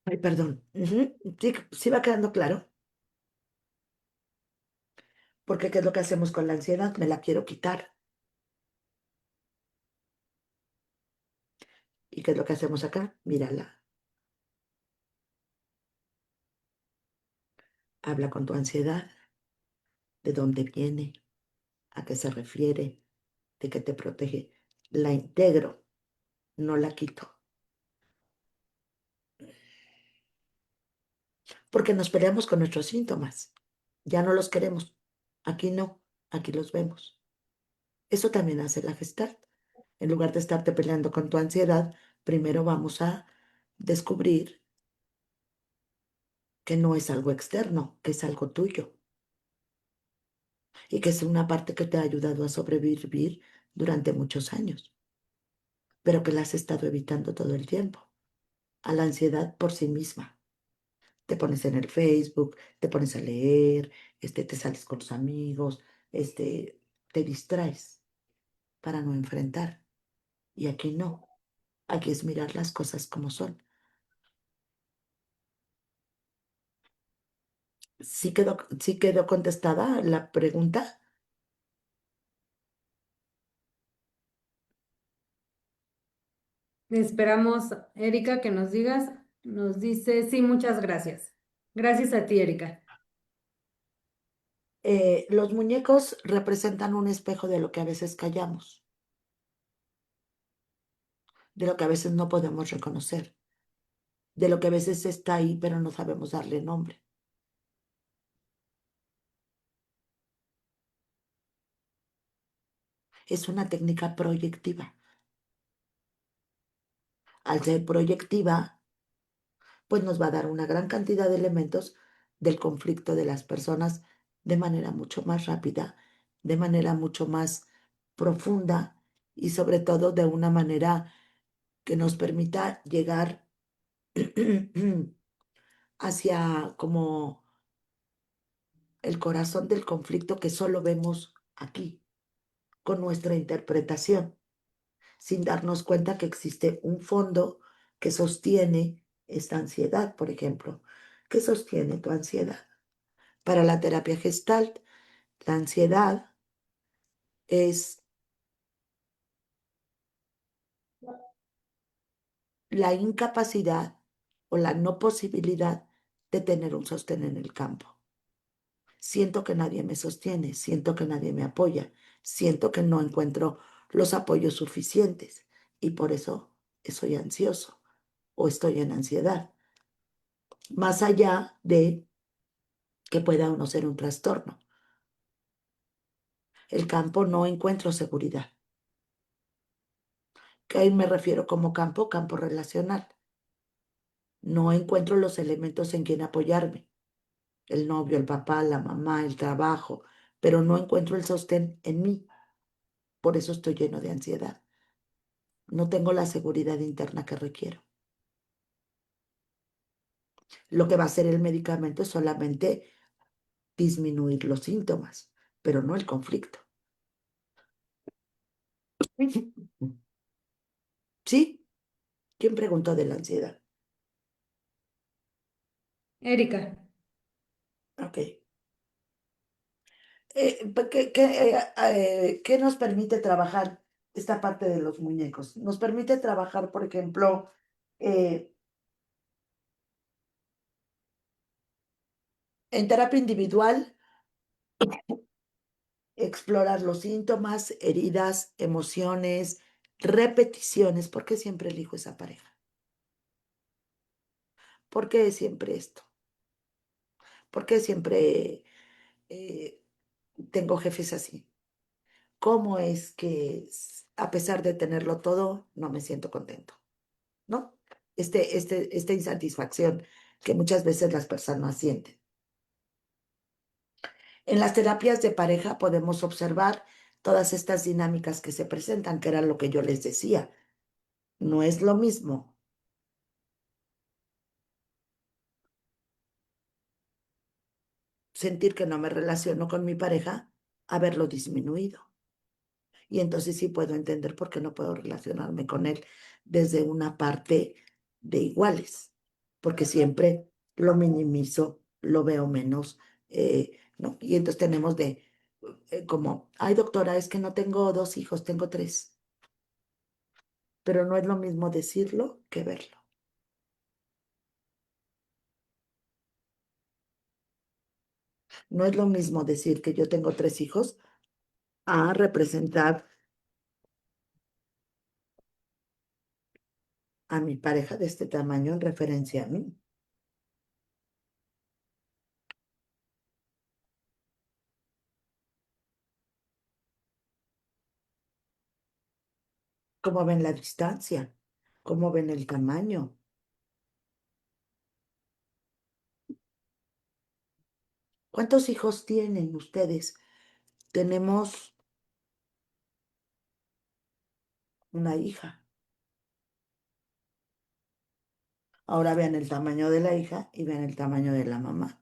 Ay, perdón. Sí, sí va quedando claro. Porque ¿qué es lo que hacemos con la ansiedad? Me la quiero quitar. ¿Y qué es lo que hacemos acá? Mírala. Habla con tu ansiedad. ¿De dónde viene? ¿A qué se refiere? ¿De qué te protege? La integro, no la quito. Porque nos peleamos con nuestros síntomas. Ya no los queremos. Aquí no, aquí los vemos. Eso también hace la Gestalt. En lugar de estarte peleando con tu ansiedad, primero vamos a descubrir que no es algo externo, que es algo tuyo y que es una parte que te ha ayudado a sobrevivir durante muchos años, pero que la has estado evitando todo el tiempo, a la ansiedad por sí misma. Te pones en el Facebook, te pones a leer, te sales con tus amigos, te distraes para no enfrentar. Y aquí no, aquí es mirar las cosas como son. Sí quedó contestada la pregunta. Esperamos, Erika, que nos digas. Nos dice, sí, muchas gracias. Gracias a ti, Erika. Los muñecos representan un espejo de lo que a veces callamos, de lo que a veces no podemos reconocer, de lo que a veces está ahí pero no sabemos darle nombre. Es una técnica proyectiva. Al ser proyectiva, pues nos va a dar una gran cantidad de elementos del conflicto de las personas de manera mucho más rápida, de manera mucho más profunda y sobre todo de una manera que nos permita llegar hacia como el corazón del conflicto que solo vemos aquí, con nuestra interpretación, sin darnos cuenta que existe un fondo que sostiene esta ansiedad, por ejemplo. ¿Qué sostiene tu ansiedad? Para la terapia Gestalt, la ansiedad es la incapacidad o la no posibilidad de tener un sostén en el campo. Siento que nadie me sostiene, siento que nadie me apoya, siento que no encuentro los apoyos suficientes y por eso soy ansioso o estoy en ansiedad, más allá de que pueda o no ser un trastorno. El campo no encuentro seguridad. ¿Qué me refiero como campo? Campo relacional. No encuentro los elementos en quien apoyarme. El novio, el papá, la mamá, el trabajo, pero no encuentro el sostén en mí. Por eso estoy lleno de ansiedad. No tengo la seguridad interna que requiero. Lo que va a hacer el medicamento es solamente disminuir los síntomas, pero no el conflicto. ¿Sí? ¿Quién preguntó de la ansiedad? Erika. Ok. ¿Qué nos permite trabajar esta parte de los muñecos? Nos permite trabajar, por ejemplo, en terapia individual, explorar los síntomas, heridas, emociones, repeticiones. ¿Por qué siempre elijo esa pareja? ¿Por qué siempre esto? ¿Por qué siempre eh, tengo jefes así? ¿Cómo es que a pesar de tenerlo todo, no me siento contento? ¿No? Esta insatisfacción que muchas veces las personas sienten. En las terapias de pareja podemos observar todas estas dinámicas que se presentan, que era lo que yo les decía. No es lo mismo sentir que no me relaciono con mi pareja, haberlo disminuido. Y entonces sí puedo entender por qué no puedo relacionarme con él desde una parte de iguales, porque siempre lo minimizo, lo veo menos, ¿no? Y entonces tenemos como, ay doctora, es que no tengo 2 hijos, tengo 3, pero no es lo mismo decirlo que verlo. No es lo mismo decir que yo tengo 3 hijos a representar a mi pareja de este tamaño en referencia a mí. ¿Cómo ven la distancia? ¿Cómo ven el tamaño? ¿Cuántos hijos tienen ustedes? Tenemos una hija. Ahora vean el tamaño de la hija y vean el tamaño de la mamá.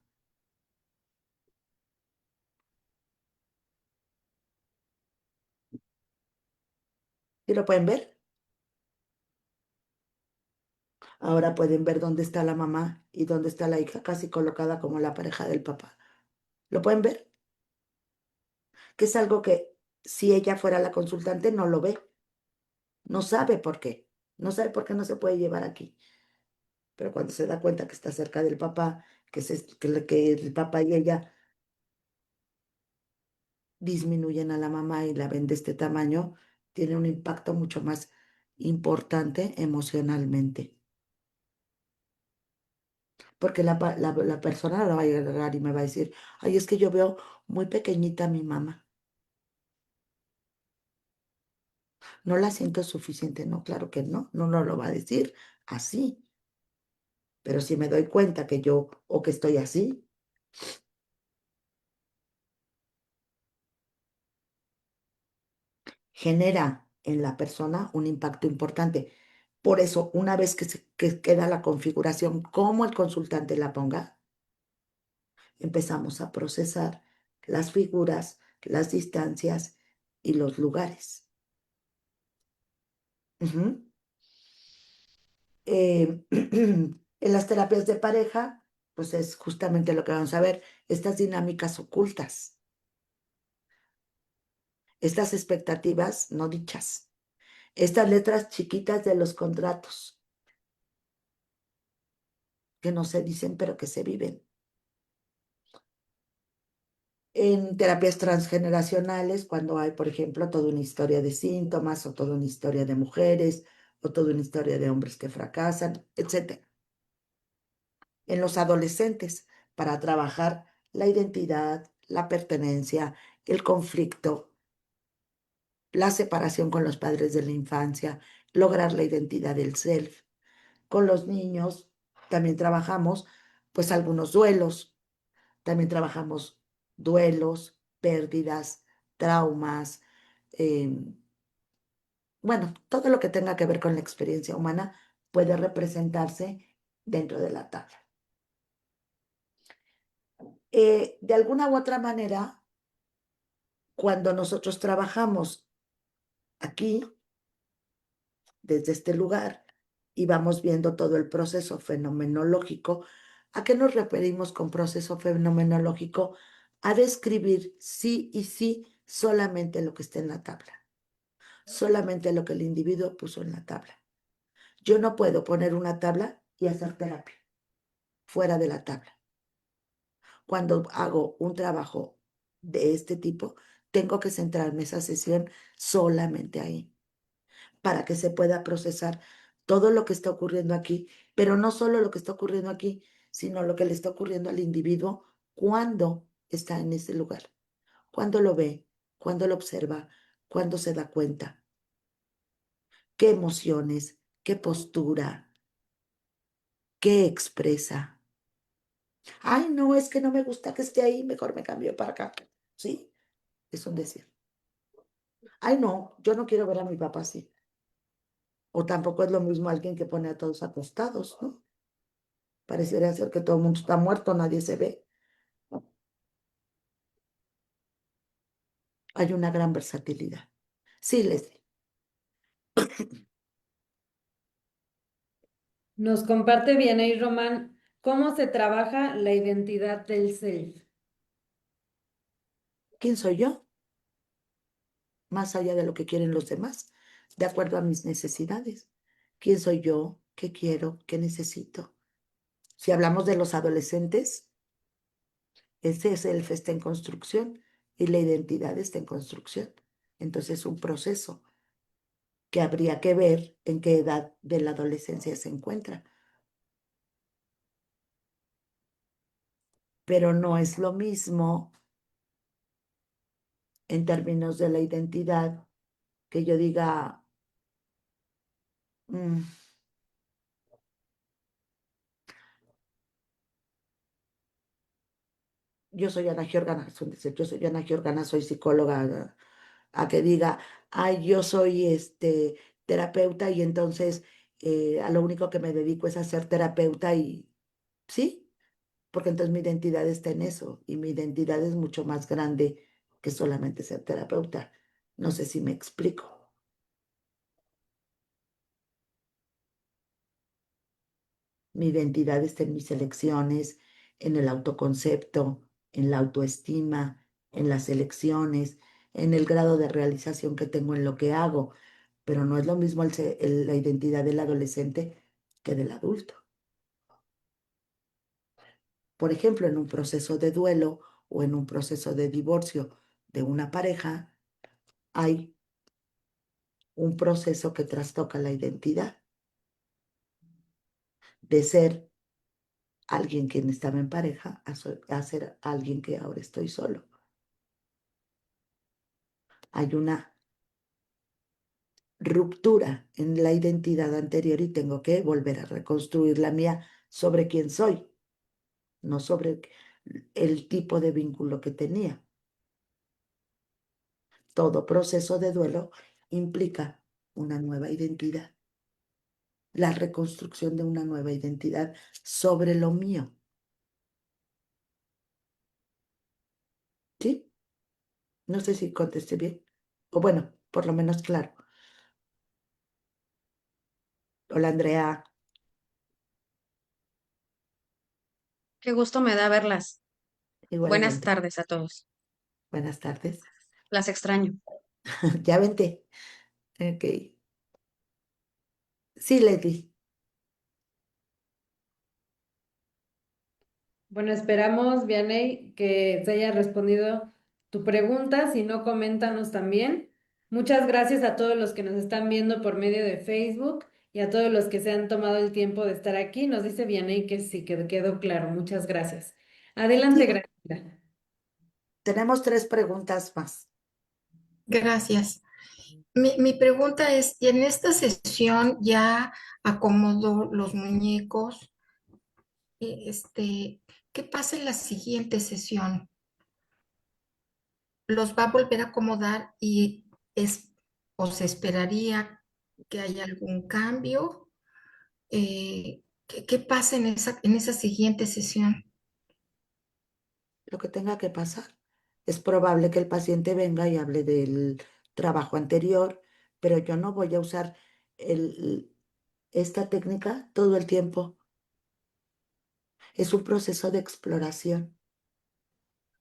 ¿Sí lo pueden ver? Ahora pueden ver dónde está la mamá y dónde está la hija, casi colocada como la pareja del papá. ¿Lo pueden ver? Que es algo que si ella fuera la consultante no lo ve. No sabe por qué. No sabe por qué no se puede llevar aquí. Pero cuando se da cuenta que está cerca del papá, que el papá y ella disminuyen a la mamá y la ven de este tamaño, tiene un impacto mucho más importante emocionalmente. Porque la persona no va a llegar y me va a decir, ay, es que yo veo muy pequeñita a mi mamá. No la siento suficiente. No, claro que no, no lo va a decir así. Pero si me doy cuenta que yo o que estoy así, genera en la persona un impacto importante. Por eso, una vez que queda la configuración, como el consultante la ponga, empezamos a procesar las figuras, las distancias y los lugares. Ujú. En las terapias de pareja pues es justamente lo que vamos a ver, estas dinámicas ocultas, estas expectativas no dichas, estas letras chiquitas de los contratos que no se dicen pero que se viven. En terapias transgeneracionales, cuando hay, por ejemplo, toda una historia de síntomas o toda una historia de mujeres o toda una historia de hombres que fracasan, etc. En los adolescentes, para trabajar la identidad, la pertenencia, el conflicto, la separación con los padres de la infancia, lograr la identidad del self. Con los niños también trabajamos pues algunos duelos, también trabajamos duelos, pérdidas, traumas, bueno, todo lo que tenga que ver con la experiencia humana puede representarse dentro de la tabla. De alguna u otra manera, cuando nosotros trabajamos aquí, desde este lugar, y vamos viendo todo el proceso fenomenológico, ¿a qué nos referimos con proceso fenomenológico? A describir sí y sí solamente lo que está en la tabla, solamente lo que el individuo puso en la tabla. Yo no puedo poner una tabla y hacer terapia fuera de la tabla. Cuando hago un trabajo de este tipo, tengo que centrarme esa sesión solamente ahí, para que se pueda procesar todo lo que está ocurriendo aquí, pero no solo lo que está ocurriendo aquí, sino lo que le está ocurriendo al individuo cuando está en ese lugar, cuando lo ve, cuando lo observa, cuando se da cuenta, qué emociones, qué postura, qué expresa. Ay, no, es que no me gusta que esté ahí, mejor me cambio para acá. ¿Sí? Es un decir. Ay, no, yo no quiero ver a mi papá así. O tampoco es lo mismo alguien que pone a todos acostados, ¿no? Pareciera ser que todo el mundo está muerto, nadie se ve. Hay una gran versatilidad. Sí, Leslie. Nos comparte Vianey Román cómo se trabaja la identidad del self. ¿Quién soy yo? Más allá de lo que quieren los demás, de acuerdo a mis necesidades. ¿Quién soy yo? ¿Qué quiero? ¿Qué necesito? Si hablamos de los adolescentes, ese self está en construcción y la identidad está en construcción. Entonces es un proceso que habría que ver en qué edad de la adolescencia se encuentra. Pero no es lo mismo en términos de la identidad que yo diga, yo soy Ana Giorgana, yo soy Ana Giorgana, soy psicóloga, a que diga, ay, yo soy terapeuta y entonces a lo único que me dedico es a ser terapeuta y, ¿sí? Porque entonces mi identidad está en eso y mi identidad es mucho más grande que solamente ser terapeuta. No sé si me explico. Mi identidad está en mis elecciones, en el autoconcepto, en la autoestima, en las elecciones, en el grado de realización que tengo en lo que hago. Pero no es lo mismo la identidad del adolescente que del adulto. Por ejemplo, en un proceso de duelo o en un proceso de divorcio de una pareja, hay un proceso que trastoca la identidad de ser alguien quien estaba en pareja a ser alguien que ahora estoy solo. Hay una ruptura en la identidad anterior y tengo que volver a reconstruir la mía sobre quién soy, no sobre el tipo de vínculo que tenía. Todo proceso de duelo implica una nueva identidad, la reconstrucción de una nueva identidad sobre lo mío. ¿Sí? No sé si contesté bien. O bueno, por lo menos claro. Hola, Andrea. Qué gusto me da verlas. Buenas Igualmente. tardes a todos. Buenas tardes. Las extraño. Ya vente. Ok. Sí, Leslie. Bueno, esperamos, Vianey, que te haya respondido tu pregunta. Si no, coméntanos también. Muchas gracias a todos los que nos están viendo por medio de Facebook y a todos los que se han tomado el tiempo de estar aquí. Nos dice Vianey que sí, que quedó claro. Muchas gracias. Adelante, Sí, Graciela. tenemos 3 preguntas más. Gracias. Mi pregunta es, ¿y en esta sesión ya acomodó los muñecos? ¿Qué pasa en la siguiente sesión? ¿Los va a volver a acomodar y o se esperaría que haya algún cambio? ¿Qué pasa en esa siguiente sesión? Lo que tenga que pasar. Es probable que el paciente venga y hable del trabajo anterior, pero yo no voy a usar esta técnica todo el tiempo. Es un proceso de exploración,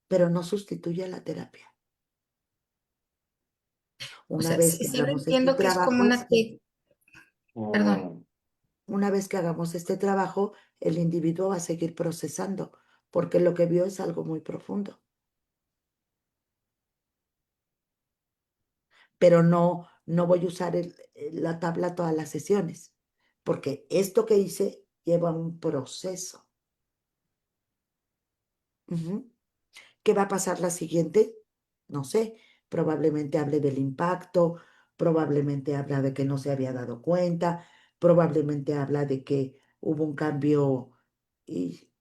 pero no sustituye a la terapia. O Una sea, vez que sí lo hagamos este entiendo que es como trabajo, perdón. una vez que hagamos este trabajo, el individuo va a seguir procesando, porque lo que vio es algo muy profundo. Pero no voy a usar la tabla todas las sesiones, porque esto que hice lleva un proceso. Ujú. ¿Qué va a pasar la siguiente? No sé, probablemente hable del impacto, probablemente habla de que no se había dado cuenta, probablemente habla de que hubo un cambio y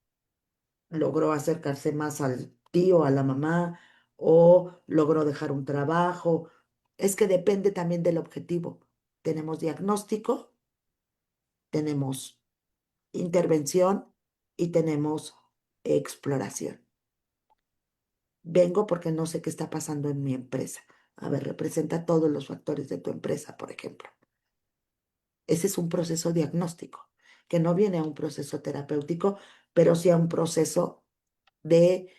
logró acercarse más al tío, a la mamá, o logró dejar un trabajo. Es que depende también del objetivo. Tenemos diagnóstico, tenemos intervención y tenemos exploración. Vengo porque no sé qué está pasando en mi empresa. A ver, representa todos los factores de tu empresa, por ejemplo. Ese es un proceso diagnóstico, que no viene a un proceso terapéutico, pero sí a un proceso de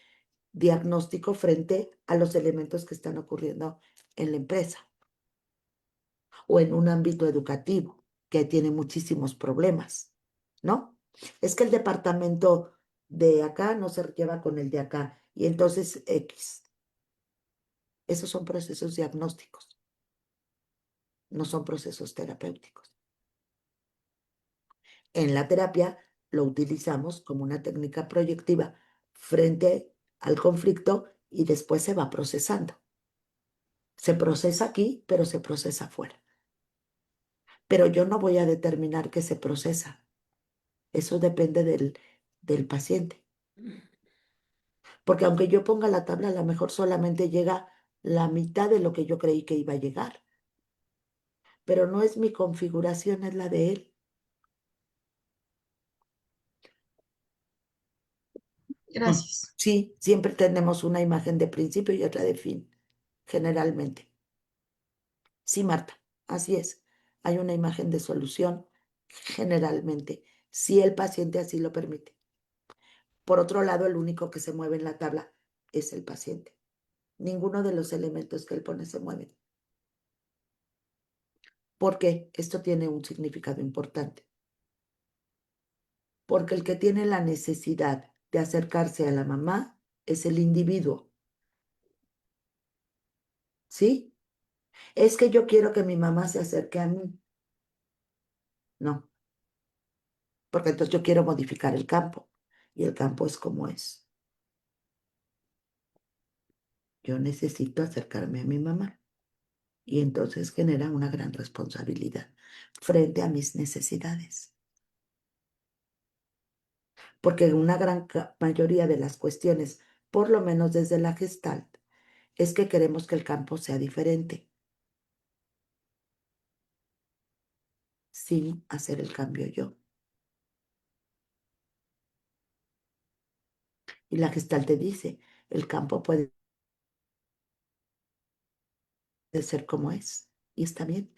diagnóstico frente a los elementos que están ocurriendo en la empresa o en un ámbito educativo que tiene muchísimos problemas, ¿no? Es que el departamento de acá no se lleva con el de acá y entonces X. Esos son procesos diagnósticos, no son procesos terapéuticos. En la terapia lo utilizamos como una técnica proyectiva frente al conflicto y después se va procesando. Se procesa aquí, pero se procesa afuera. Pero yo no voy a determinar qué se procesa. Eso depende del paciente. Porque aunque yo ponga la tabla, a lo mejor solamente llega la mitad de lo que yo creí que iba a llegar. Pero no es mi configuración, es la de él. Gracias. Sí, siempre tenemos una imagen de principio y otra de fin, generalmente. Sí, Marta, así es. Hay una imagen de solución, generalmente, si el paciente así lo permite. Por otro lado, el único que se mueve en la tabla es el paciente. Ninguno de los elementos que él pone se mueven. Porque esto tiene un significado importante. Porque el que tiene la necesidad de acercarse a la mamá es el individuo. ¿Sí? Es que yo quiero que mi mamá se acerque a mí. No, porque entonces yo quiero modificar el campo. Y el campo es como es. Yo necesito acercarme a mi mamá. Y entonces genera una gran responsabilidad frente a mis necesidades. Porque una gran mayoría de las cuestiones, por lo menos desde la Gestalt, es que queremos que el campo sea diferente, sin hacer el cambio yo. Y la Gestalt te dice, el campo puede ser como es, y está bien,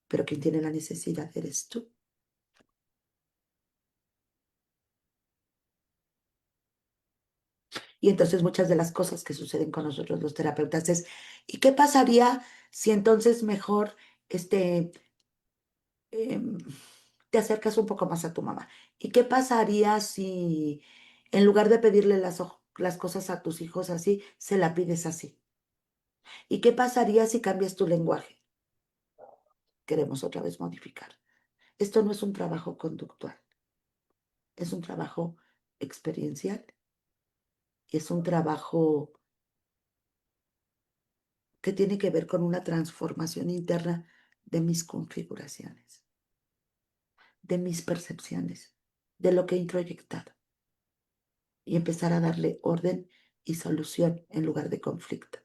pero quien tiene la necesidad eres tú. Y entonces muchas de las cosas que suceden con nosotros los terapeutas es, ¿y qué pasaría si entonces mejor em, te acercas un poco más a tu mamá? ¿Y qué pasaría si en lugar de pedirle las cosas a tus hijos así, se la pides así? ¿Y qué pasaría si cambias tu lenguaje? Queremos otra vez modificar. Esto no es un trabajo conductual, es un trabajo experiencial y es un trabajo que tiene que ver con una transformación interna de mis configuraciones, de mis percepciones, de lo que he introyectado y empezar a darle orden y solución en lugar de conflicto.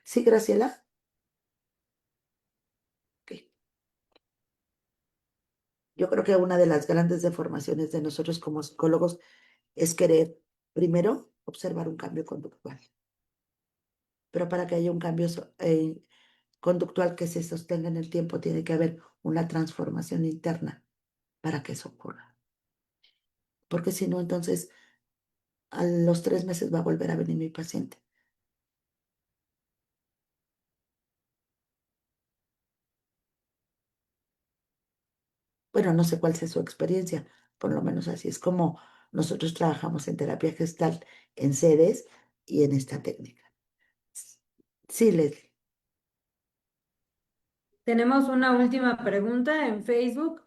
¿Sí, Graciela? Ok. Yo creo que una de las grandes deformaciones de nosotros como psicólogos es querer, primero, observar un cambio conductual. Pero para que haya un cambio conductual que se sostenga en el tiempo, tiene que haber una transformación interna para que eso ocurra. Porque si no, entonces a los 3 meses va a volver a venir mi paciente. Bueno, no sé cuál sea su experiencia, por lo menos así es como nosotros trabajamos en terapia gestal, en sedes y en esta técnica. Sí, Leslie. Tenemos una última pregunta en Facebook.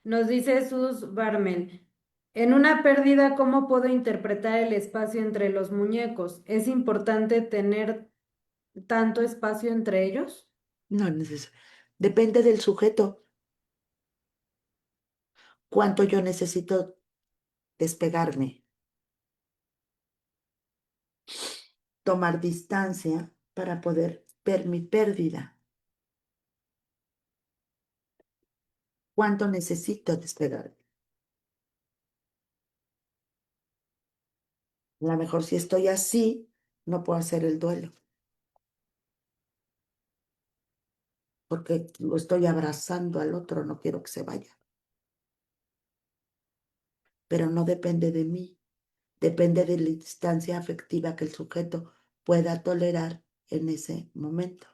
Nos dice Sus Barmel. En una pérdida, ¿cómo puedo interpretar el espacio entre los muñecos? ¿Es importante tener tanto espacio entre ellos? No es necesario. Depende del sujeto, cuánto yo necesito despegarme, tomar distancia para poder ver mi pérdida. ¿Cuánto necesito despegarme? A lo mejor si estoy así, no puedo hacer el duelo, porque lo estoy abrazando al otro, no quiero que se vaya. Pero no depende de mí, depende de la distancia afectiva que el sujeto pueda tolerar en ese momento.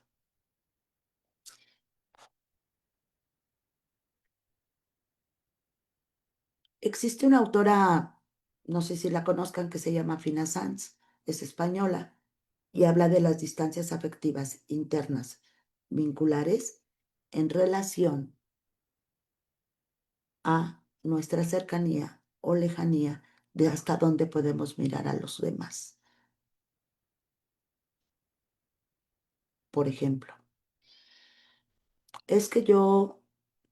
Existe una autora, no sé si la conozcan, que se llama Fina Sanz, es española, y habla de las distancias afectivas internas vinculares en relación a nuestra cercanía o lejanía de hasta dónde podemos mirar a los demás. Por ejemplo, es que yo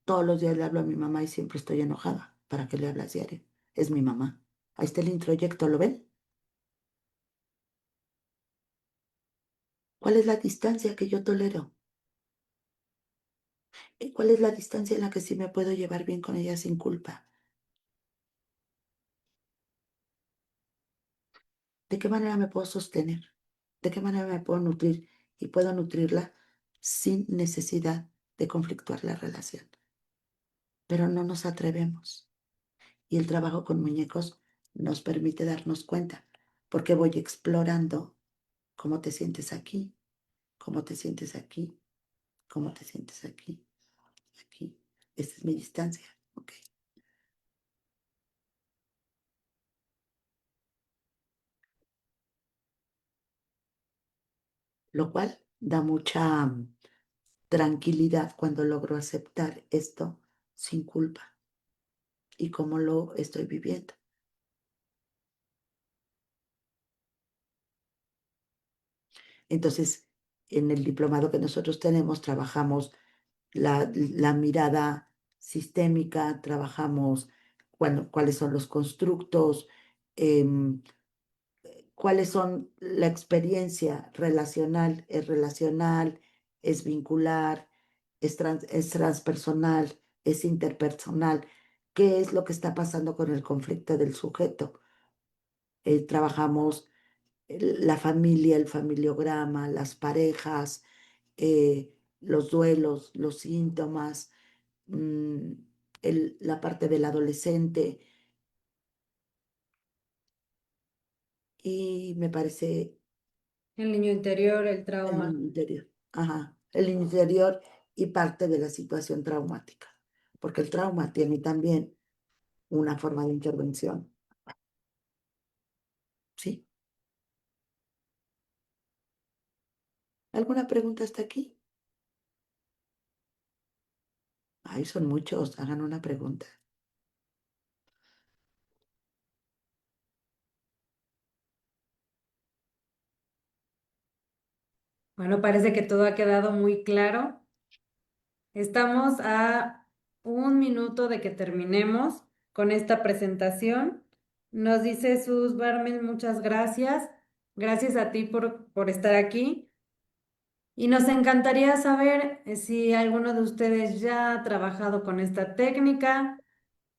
todos los días le hablo a mi mamá y siempre estoy enojada. ¿Para qué le hablas diario? Es mi mamá. Ahí está el introyecto, ¿lo ven? ¿Cuál es la distancia que yo tolero? ¿Y cuál es la distancia en la que sí me puedo llevar bien con ella sin culpa? ¿De qué manera me puedo sostener? ¿De qué manera me puedo nutrir? Y puedo nutrirla sin necesidad de conflictuar la relación. Pero no nos atrevemos. Y el trabajo con muñecos nos permite darnos cuenta, porque voy explorando cómo te sientes aquí, cómo te sientes aquí, cómo te sientes aquí, aquí. Esta es mi distancia, ¿ok? Lo cual da mucha tranquilidad cuando logro aceptar esto sin culpa y cómo lo estoy viviendo. Entonces, en el diplomado que nosotros tenemos, trabajamos la mirada sistémica, trabajamos cuáles son los constructos, em, cuáles son la experiencia relacional, es vincular, es transpersonal, es interpersonal, qué es lo que está pasando con el conflicto del sujeto. Trabajamos la familia, el familiograma, las parejas, los duelos, los síntomas, la parte del adolescente. Y me parece El niño interior, el el trauma. niño interior. Ajá, el niño interior y parte de la situación traumática. Porque el trauma tiene también una forma de intervención. ¿Sí? ¿Alguna pregunta hasta aquí? Ay, son muchos. Hagan una pregunta. Bueno, parece que todo ha quedado muy claro. Estamos a 1 minuto de que terminemos con esta presentación. Nos dice Sus Barmen, muchas gracias. Gracias a ti por estar aquí. Y nos encantaría saber si alguno de ustedes ya ha trabajado con esta técnica,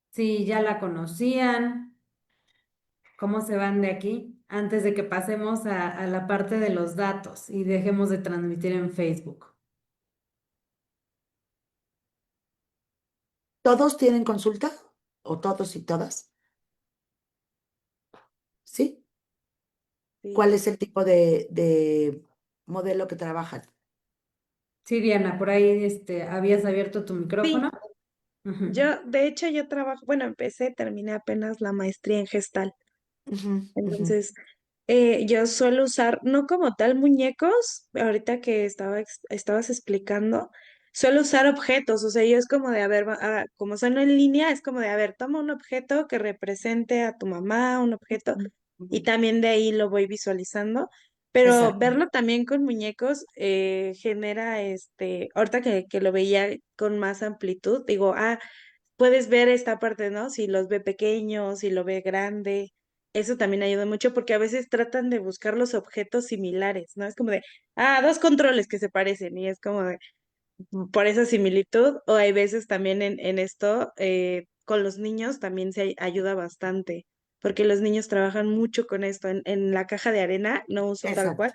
si ya la conocían, cómo se van de aquí, antes de que pasemos a la parte de los datos y dejemos de transmitir en Facebook. ¿Todos tienen consulta? ¿O todos y todas? ¿Sí? Sí. ¿Cuál es el tipo de modelo que trabajan? Sí, Diana, por ahí habías abierto tu Sí, micrófono. Ujú. de hecho, yo trabajo, bueno, terminé apenas la maestría en gestal. Ujú, ujú. Entonces, yo suelo usar, no como tal muñecos, ahorita que estabas explicando, suelo usar objetos, o sea, yo es como de, a ver, como son en línea, es como de, a ver, toma un objeto que represente a tu mamá, un objeto, y Ujú. también de ahí lo voy visualizando, pero Exacto. verlo también con muñecos genera, ahorita que lo veía con más amplitud, digo, puedes ver esta parte, ¿no? Si los ve pequeños, si lo ve grande. Eso también ayuda mucho porque a veces tratan de buscar los objetos similares, ¿no? Es como de, dos controles que se parecen y es como de, por esa similitud, o hay veces también en esto, con los niños también se ayuda bastante, porque los niños trabajan mucho con esto. En la caja de arena no uso tal Exacto. cual,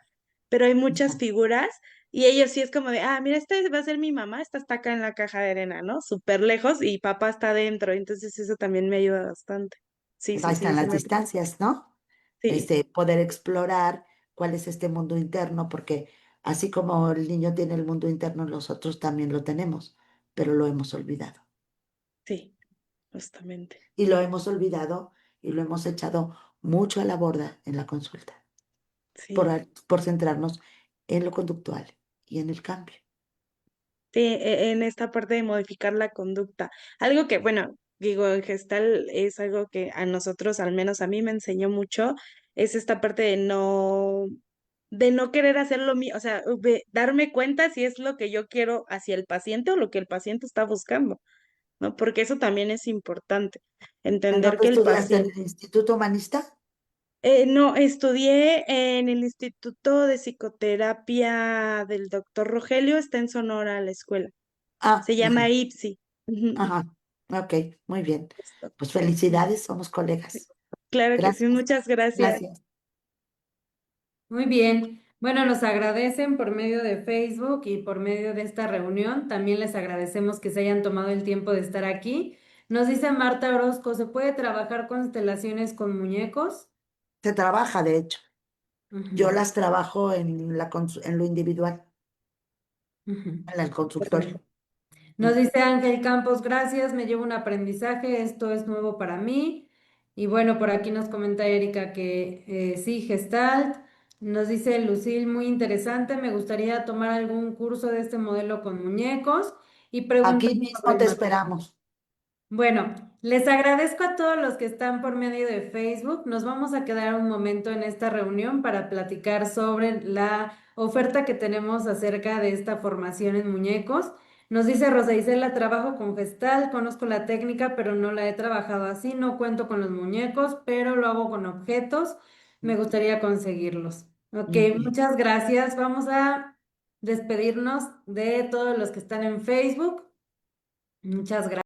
pero hay muchas Exacto. figuras y ellos sí es como de, mira, esta va a ser mi mamá, esta está acá en la caja de arena, ¿no? Súper lejos y papá está adentro, entonces eso también me ayuda bastante. Sí, Ahí sí, sí, están sí las distancias, ¿no? sí, Poder explorar cuál es este mundo interno, porque así como el niño tiene el mundo interno, nosotros también lo tenemos, pero lo hemos olvidado. sí, justamente. Y lo hemos olvidado y lo hemos echado mucho a la borda en la consulta, Sí. por centrarnos en lo conductual y en el cambio. Sí, en esta parte de modificar la conducta. Algo que, bueno, digo, en gestal es algo que a nosotros, al menos a mí me enseñó mucho, es esta parte de no querer hacer lo mío, o sea, darme cuenta si es lo que yo quiero hacia el paciente o lo que el paciente está buscando, ¿no? Porque eso también es importante, ¿En entender dónde que el estudiaste? ¿En paciente, el Instituto Humanista? no, estudié en el Instituto de Psicoterapia del doctor Rogelio, está en Sonora la escuela. Ah, Se llama bien. IPSI. Ujú. Ajá. Ok, muy bien. Justo. Pues Sí. felicidades, somos colegas. Claro que sí, Gracias, muchas gracias. gracias. Muy bien. Bueno, nos agradecen por medio de Facebook y por medio de esta reunión. También les agradecemos que se hayan tomado el tiempo de estar aquí. Nos dice Marta Orozco, ¿se puede trabajar constelaciones con muñecos? Se trabaja, de hecho. Yo Ujú, las trabajo en lo individual, ujú. en el consultorio. Nos dice Ángel Campos, gracias, me llevo un aprendizaje, esto es nuevo para mí. Y bueno, por aquí nos comenta Erika que sí, Gestalt. Nos dice Lucil, muy interesante, me gustaría tomar algún curso de este modelo con muñecos y preguntar Aquí sobre mismo el te material. esperamos. Bueno, les agradezco a todos los que están por medio de Facebook. Nos vamos a quedar un momento en esta reunión para platicar sobre la oferta que tenemos acerca de esta formación en muñecos. Nos dice Rosa Isela, trabajo con gestal, conozco la técnica, pero no la he trabajado así, no cuento con los muñecos, pero lo hago con objetos. Me gustaría conseguirlos. Ok, Muy bien. muchas gracias. Vamos a despedirnos de todos los que están en Facebook. Muchas gracias.